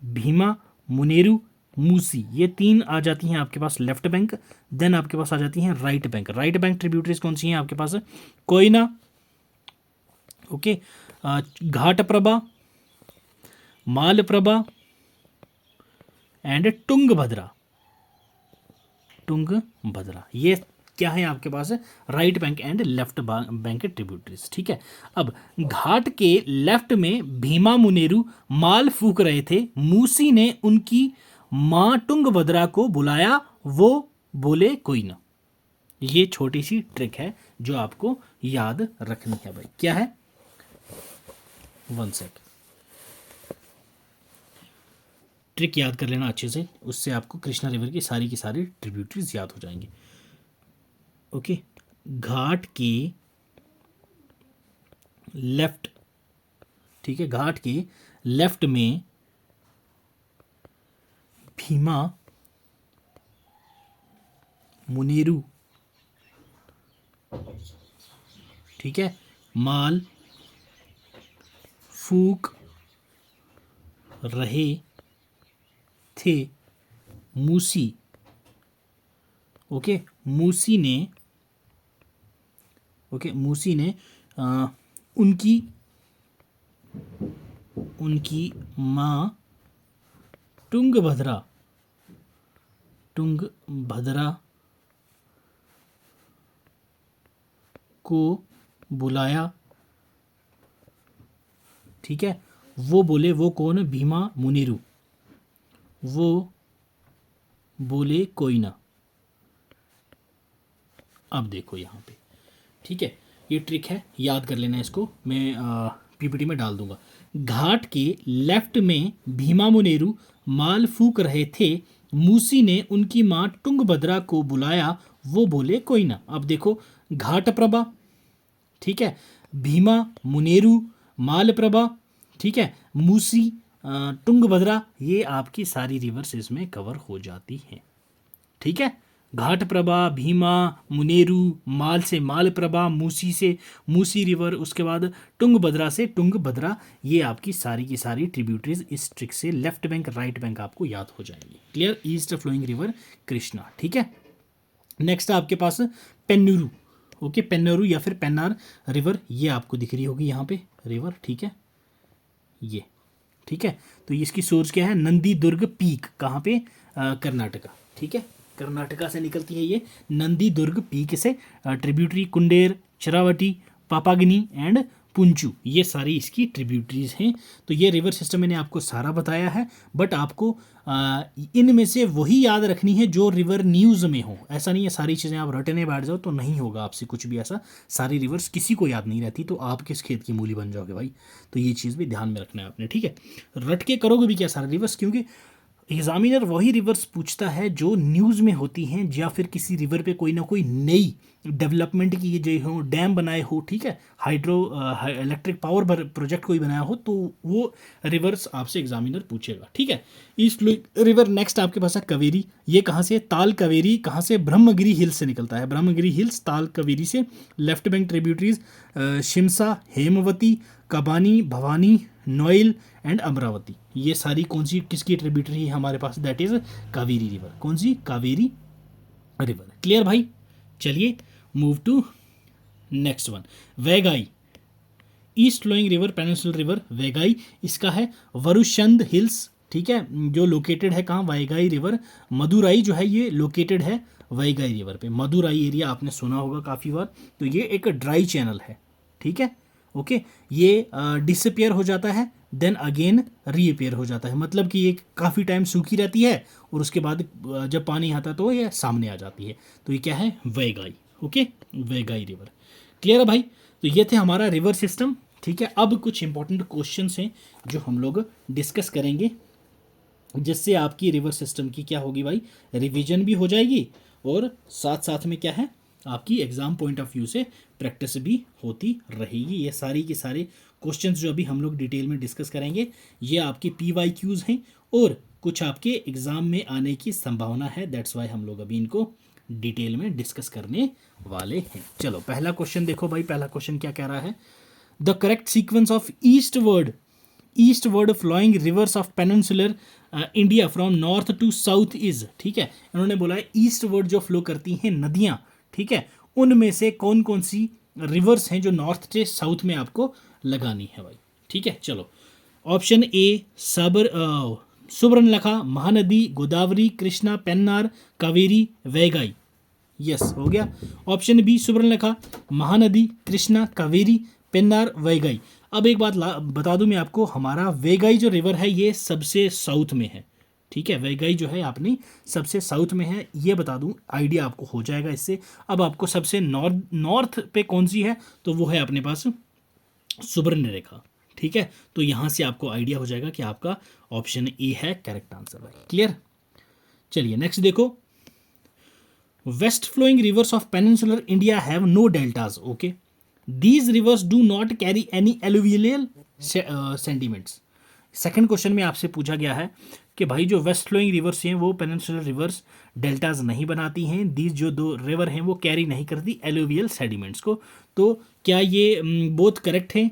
भीमा, मुनेरू, मूसी, ये 3 आ जाती हैं आपके पास लेफ्ट बैंक। देन आपके पास आ जाती हैं right bank. Right bank tributaries कौन सी हैं आपके पास, Koyna, okay, Ghataprabha, Malaprabha and Tungabhadra, Tungabhadra, ये क्या है आपके पास right bank and left bank tributaries, ठीक है। अब घाट के लेफ्ट में भीमा, मुनेरू माल फूक रहे थे, मूसी ने उनकी मां तुंगभद्रा को बुलाया, वो बोले कोई ना। ये छोटी सी ट्रिक है जो आपको याद रखनी है भाई, क्या है, वन सेक, ट्रिक याद कर लेना अच्छे से, उससे आपको कृष्णा रिवर की सारी ट्रिब्यूटरीज याद हो जाएंगी, ओके। घाट के लेफ्ट, ठीक है, घाट के लेफ्ट में भीमा, मुनेरू, ठीक है, माल फूक रहे थे, मूसी, ओके, मूसी ने, ओके, मूसी ने उनकी माँ तुंगभद्रा को बुलाया, ठीक है, वो बोले, वो कौन, भीमा मुनेरू, वो बोले कोई ना। अब देखो यहाँ पे, ठीक है, ये ट्रिक है, याद कर लेना इसको, मैं पीपीटी में डाल दूंगा। घाट के लेफ्ट में भीमा मुनेरू माल फूक रहे थे, मूसी ने उनकी माँ टुंगभद्रा को बुलाया, वो बोले कोई ना। अब देखो, घाट प्रभा, ठीक है, भीमा मुनेरू, मालप्रभा, ठीक है, मूसी, टुंगभद्रा, ये आपकी सारी रिवर्स इसमें कवर हो जाती हैं। ठीक है, घाट प्रभा, भीमा, मुनेरू, माल से मालप्रभा, मूसी से मूसी रिवर, उसके बाद टुंगभद्रा से टुंगभद्रा, ये आपकी सारी की सारी ट्रिब्यूटरीज इस ट्रिक से लेफ्ट बैंक राइट बैंक आपको याद हो जाएंगी। Clear, east flowing river Krishna. ठीक है, नेक्स्ट आपके पास पेन्नूरू, ओके, पेन्नूरू या फिर पेन्नार रिवर, ये आपको दिख रही होगी यहाँ पे रिवर, ठीक है, ये, ठीक है, तो इसकी सोर्स क्या है, नंदी दुर्ग पीक, कहाँ पे, कर्नाटका, ठीक है, कर्नाटका से निकलती है ये नंदी दुर्ग पीक से, ट्रिब्यूटरी कुंडेर, चरावटी, पापागिनी एंड पुंचू, ये सारी इसकी ट्रिब्यूटरीज हैं। तो ये रिवर सिस्टम मैंने आपको सारा बताया है, बट आपको इनमें से वही याद रखनी है जो रिवर न्यूज़ में हो। ऐसा नहीं है सारी चीज़ें आप रटने बैठ जाओ तो नहीं होगा आपसे कुछ भी ऐसा, सारी रिवर्स किसी को याद नहीं रहती, तो आप किस खेत की मूली बन जाओगे भाई। तो ये चीज़ भी ध्यान में रखना है आपने, ठीक है, रट के करोगे भी क्या सारे रिवर्स, क्योंकि एग्जामिनर वही रिवर्स पूछता है जो न्यूज़ में होती हैं, या फिर किसी रिवर पे कोई ना कोई नई डेवलपमेंट की गई हो, डैम बनाए हो, ठीक है, हाइड्रो इलेक्ट्रिक पावर प्रोजेक्ट कोई बनाया हो, तो वो रिवर्स आपसे एग्जामिनर पूछेगा। ठीक है, ईस्ट रिवर नेक्स्ट आपके पास है कावेरी, ये कहाँ से, ताल कावेरी कहाँ से, ब्रह्मगिरी हिल्स से निकलता है, ब्रह्मगिरी हिल्स ताल कावेरी से। Left bank tributaries Shimsha, Hemavati, Kabini, Bhavani, Noyyal and Amaravati, ये सारी कौन सी किसकी ट्रिब्यूटरी है हमारे पास, दैट इज कावेरी रिवर, कौन सी, कावेरी रिवर। क्लियर भाई, चलिए move to next one, Vaigai, east flowing river peninsular river Vaigai, इसका है वरुशंद हिल्स, ठीक है, जो लोकेटेड है कहाँ, वैगाई रिवर। मदुराई जो है ये लोकेटेड है वैगाई रिवर पे, मदुराई एरिया आपने सुना होगा काफ़ी बार। तो ये एक ड्राई चैनल है, ठीक है, ओके, ये डिसअपियर हो जाता है, देन अगेन रीअपियर हो जाता है, मतलब कि ये काफ़ी टाइम सूखी रहती है और उसके बाद जब पानी आता है तो ये सामने आ जाती है। तो ये क्या है, Vaigai, okay, Vaigai river. Clear है भाई, तो ये थे हमारा रिवर सिस्टम। ठीक है, अब कुछ इंपॉर्टेंट क्वेश्चंस हैं जो हम लोग डिस्कस करेंगे, जिससे आपकी रिवर सिस्टम की क्या होगी भाई, रिवीजन भी हो जाएगी और साथ साथ में क्या है, आपकी एग्जाम पॉइंट ऑफ व्यू से प्रैक्टिस भी होती रहेगी। ये सारी के सारे क्वेश्चंस जो अभी हम लोग डिटेल में डिस्कस करेंगे, ये आपके PYQs हैं और कुछ आपके एग्जाम में आने की संभावना है, दैट्स वाई हम लोग अभी इनको डिटेल में डिस्कस करने वाले हैं। चलो पहला क्वेश्चन देखो भाई, पहला क्वेश्चन क्या कह रहा है, the correct sequence of eastward flowing rivers of peninsular India from north to south is, ठीक है, इन्होंने बोला है ईस्टवर्ड जो फ्लो करती हैं नदियाँ, ठीक है, उनमें से कौन कौन सी रिवर्स हैं जो नॉर्थ से साउथ में आपको लगानी है भाई। ठीक है, चलो option A Subarnarekha, Mahanadi, Godavari, Krishna, Pennar, Kaveri, Vaigai, yes हो गया। Option B Subarnarekha, Mahanadi, Krishna, Kaveri, Pennar, Vaigai. अब एक बात बता दूं मैं आपको, हमारा वैगाई जो रिवर है ये सबसे साउथ में है, ठीक है, वैगाई जो है अपनी सबसे साउथ में है, ये बता दूं, आइडिया आपको हो जाएगा इससे। अब आपको सबसे नॉर्थ पे कौन सी है, तो वो है अपने पास सुबर्णरेखा, ठीक है, तो यहाँ से आपको आइडिया हो जाएगा कि आपका ऑप्शन ए है करेक्ट आंसर भाई। क्लियर, चलिए नेक्स्ट देखो, west flowing rivers of peninsular India have no deltas, okay, these rivers do not carry any alluvial sentiments. Second question में आपसे पूछा गया है कि भाई जो वेस्ट फ्लोइंग रिवर्स हैं वो पेनिनसुलर रिवर्स डेल्टाज नहीं बनाती हैं, दीज जो दो रिवर हैं वो कैरी नहीं करती एलुवियल सेडिमेंट्स को। तो क्या ये बोथ करेक्ट है,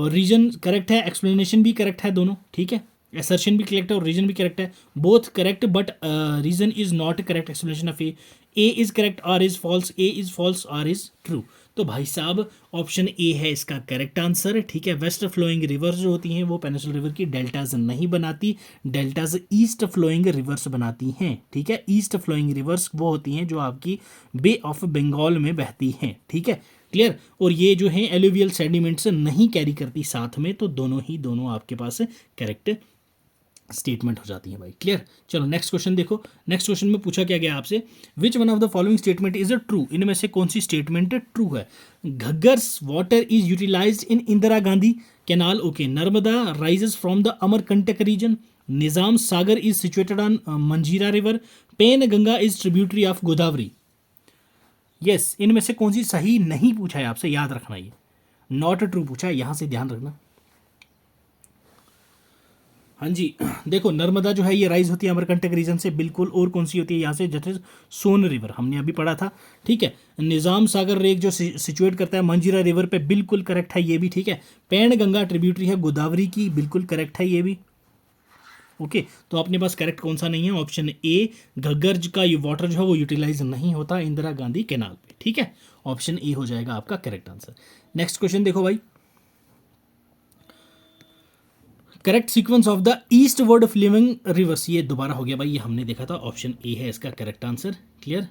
रीजन करेक्ट है, एक्सप्लेनेशन भी करेक्ट है, दोनों ठीक है, असर्शन भी करेक्ट है और रीजन भी करेक्ट है, both correct but reason is not correct, explanation of A is correct, R is false, A is false, R is true. तो भाई साहब ऑप्शन ए है इसका करेक्ट आंसर, ठीक है। वेस्ट फ्लोइंग रिवर्स जो होती हैं वो पेनिनसुलर रिवर की डेल्टाज नहीं बनाती, डेल्टाज ईस्ट फ्लोइंग रिवर्स बनाती हैं, ठीक है। ईस्ट फ्लोइंग रिवर्स वो होती हैं जो आपकी बे ऑफ बंगाल में बहती हैं, ठीक है। क्लियर। और ये जो है एलुवियल सेडिमेंट्स नहीं कैरी करती साथ में, तो दोनों आपके पास करेक्ट स्टेटमेंट हो जाती है भाई। क्लियर। चलो नेक्स्ट क्वेश्चन देखो। नेक्स्ट क्वेश्चन में पूछा क्या गया आपसे, which one of the following statement is a true, इनमें से कौन सी स्टेटमेंट ट्रू है। Ghaggar's water is utilized in Indira Gandhi canal, okay. Narmada rises from the Amarkantak region, Nizam Sagar is situated on Manjira river, Penganga is tributary of Godavari. Yes, इनमें से कौन सी सही नहीं पूछा है आपसे, याद रखना, ये नॉट ट्रू पूछा है, यहां से ध्यान रखना। हाँ जी, देखो नर्मदा जो है ये राइज होती है अमरकंटक रीजन से, बिल्कुल। और कौन सी होती है यहाँ से, जैसे सोन रिवर हमने अभी पढ़ा था, ठीक है। निजाम सागर लेक जो सिचुएट करता है मंजीरा रिवर पे, बिल्कुल करेक्ट है ये भी, ठीक है। पैन गंगा ट्रिब्यूटरी है गोदावरी की, बिल्कुल करेक्ट है ये भी, ओके। तो अपने पास करेक्ट कौन सा नहीं है, ऑप्शन ए, घग्गर का ये वाटर जो है वो यूटिलाइज नहीं होता इंदिरा गांधी कैनाल पे, ठीक है। ऑप्शन ए हो जाएगा आपका करेक्ट आंसर। नेक्स्ट क्वेश्चन देखो भाई, correct sequence of the eastward flowing rivers, ये दोबारा हो गया भाई, ये हमने देखा था, ऑप्शन ए है इसका correct answer. Clear,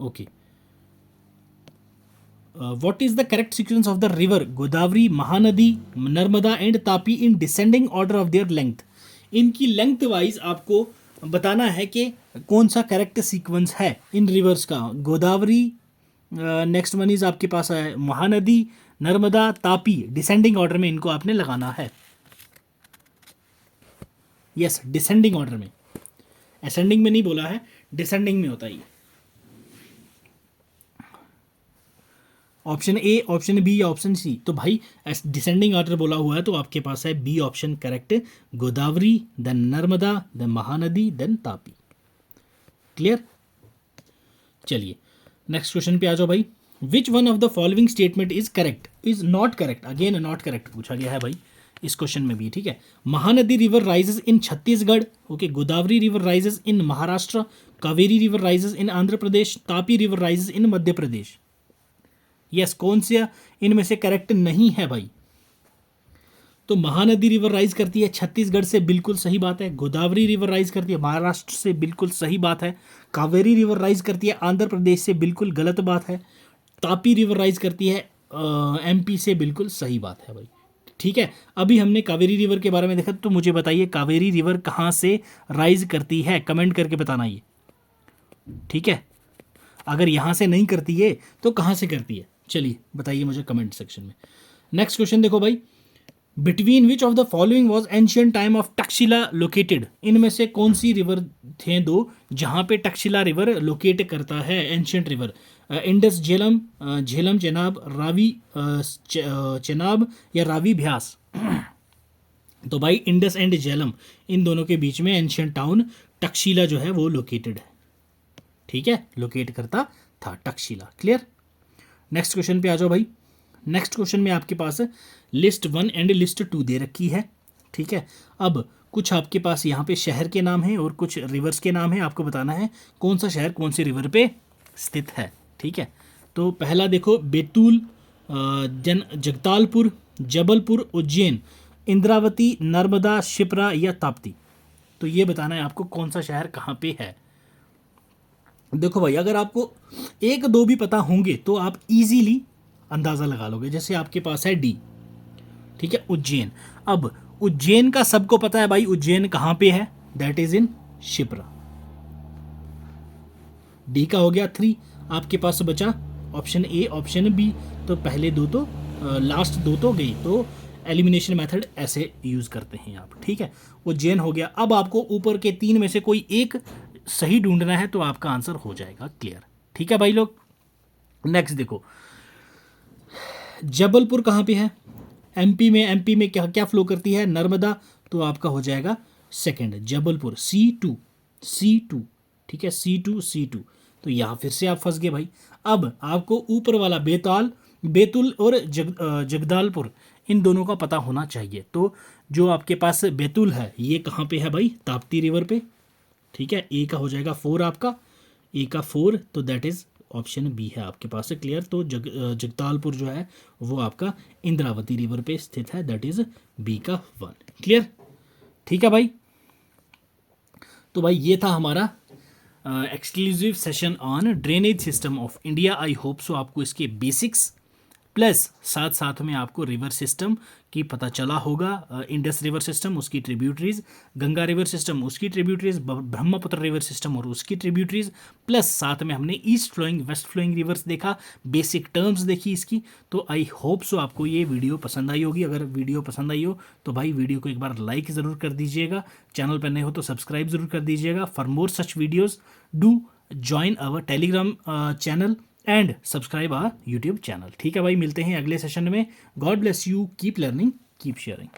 okay. What is the correct sequence of the river Godavari, Mahanadi, Narmada and Tapi in descending order of their length. इनकी लेंथ वाइज आपको बताना है कि कौन सा करेक्ट सीक्वेंस है इन रिवर्स का। गोदावरी, नेक्स्ट वन इज आपके पास है महानदी, नर्मदा, तापी, डिसेंडिंग ऑर्डर में इनको आपने लगाना है। यस, डिसेंडिंग ऑर्डर में, असेंडिंग में नहीं बोला है, डिसेंडिंग में होता है ये। ऑप्शन ए, ऑप्शन बी या ऑप्शन सी, तो भाई डिसेंडिंग ऑर्डर बोला हुआ है तो आपके पास है B option correct, Godavari then Narmada then Mahanadi then Tapi. Clear. चलिए नेक्स्ट क्वेश्चन पे आ जाओ भाई, which one of the following statement is correct, is not correct, again not correct पूछा गया है भाई इस क्वेश्चन में भी, ठीक है। Mahanadi river rises in Chhattisgarh, okay. Godavari river rises in Maharashtra, Kaveri river rises in Andhra Pradesh, Tapi river rises in Madhya Pradesh. Yes, कौन सा इनमें से करेक्ट नहीं है भाई, तो महानदी रिवर राइज करती है छत्तीसगढ़ से, बिल्कुल सही बात है। गोदावरी रिवर राइज करती है महाराष्ट्र से, बिल्कुल सही बात है। कावेरी रिवर राइज करती है आंध्र प्रदेश से, बिल्कुल गलत बात है। तापी रिवर राइज करती है एमपी से, बिल्कुल सही बात है भाई, ठीक है। अभी हमने कावेरी रिवर के बारे में देखा, तो मुझे बताइए कावेरी रिवर कहाँ से राइज करती है, कमेंट करके बताना ये, ठीक है। अगर यहाँ से नहीं करती है तो कहाँ से करती है, चलिए बताइए मुझे कमेंट सेक्शन में। नेक्स्ट क्वेश्चन देखो भाई, between which of the following was ancient time of Takshashila located, इनमें से कौन सी रिवर थे दो जहाँ पे तक्षशिला रिवर लोकेट करता है, ancient river. Indus Jhelum, Jhelum Chenab, Ravi Chenab या रावी ब्यास। तो भाई इंडस एंड झेलम, इन दोनों के बीच में एंशियंट टाउन तक्षशिला जो है वो लोकेटेड है, ठीक है, लोकेट करता था तक्षशिला। क्लियर। नेक्स्ट क्वेश्चन पे आ जाओ भाई। नेक्स्ट क्वेश्चन में आपके पास लिस्ट 1 एंड लिस्ट 2 दे रखी है, ठीक है। अब कुछ आपके पास यहाँ पे शहर के नाम हैं और कुछ रिवर्स के नाम हैं, आपको बताना है कौन सा शहर कौन सी रिवर पे स्थित है, ठीक है। तो पहला देखो बैतूल, जगतालपुर, जबलपुर, उज्जैन, इंद्रावती, नर्मदा, शिप्रा या ताप्ती। तो ये बताना है आपको कौन सा शहर कहाँ पे है। देखो भाई, अगर आपको एक दो भी पता होंगे तो आप इजीली अंदाज़ा लगा लोगे। जैसे आपके पास है डी, ठीक है, उज्जैन। अब उज्जैन का सबको पता है भाई, उज्जैन कहाँ पे है, that is in Shipra. D का हो गया 3, आपके पास बचा ऑप्शन ए, ऑप्शन बी। तो पहले दो तो लास्ट दो तो गई, तो एलिमिनेशन मेथड ऐसे यूज़ करते हैं आप, ठीक है। उज्जैन हो गया। अब आपको ऊपर के 3 में से कोई एक सही ढूंढना है तो आपका आंसर हो जाएगा क्लियर, ठीक है भाई लोग। नेक्स्ट देखो, जबलपुर कहाँ पे है, एमपी में क्या क्या फ्लो करती है, नर्मदा। तो आपका हो जाएगा सेकंड जबलपुर, C2, ठीक है, C2। तो यहाँ फिर से आप फंस गए भाई। अब आपको ऊपर वाला बैतूल और जगदालपुर, इन दोनों का पता होना चाहिए। तो जो आपके पास बैतूल है ये कहाँ पे है भाई, ताप्ती रिवर पे, ठीक है। ए का हो जाएगा 4 आपका, ए का 4, तो दैट इज ऑप्शन बी है आपके पास से क्लियर। तो जगतालपुर जो है वो आपका इंद्रावती रिवर पे स्थित है, दैट इज बी का 1 क्लियर, ठीक है भाई। तो भाई ये था हमारा exclusive session on drainage system of India. I hope so आपको इसके बेसिक्स प्लस साथ साथ में आपको रिवर सिस्टम की पता चला होगा। इंडस रिवर सिस्टम, उसकी ट्रिब्यूटरीज, गंगा रिवर सिस्टम, उसकी ट्रिब्यूटरीज, ब्रह्मपुत्र रिवर सिस्टम और उसकी ट्रिब्यूटरीज, प्लस साथ में हमने east flowing west flowing rivers देखा, बेसिक टर्म्स देखी इसकी। तो आई होप सो आपको ये वीडियो पसंद आई होगी। अगर वीडियो पसंद आई हो तो भाई वीडियो को एक बार लाइक ज़रूर कर दीजिएगा, चैनल पर नए हो तो सब्सक्राइब ज़रूर कर दीजिएगा। For more such videos do join our Telegram channel and subscribe our YouTube channel. ठीक है भाई, मिलते हैं अगले सेशन में। God bless you, keep learning, keep sharing.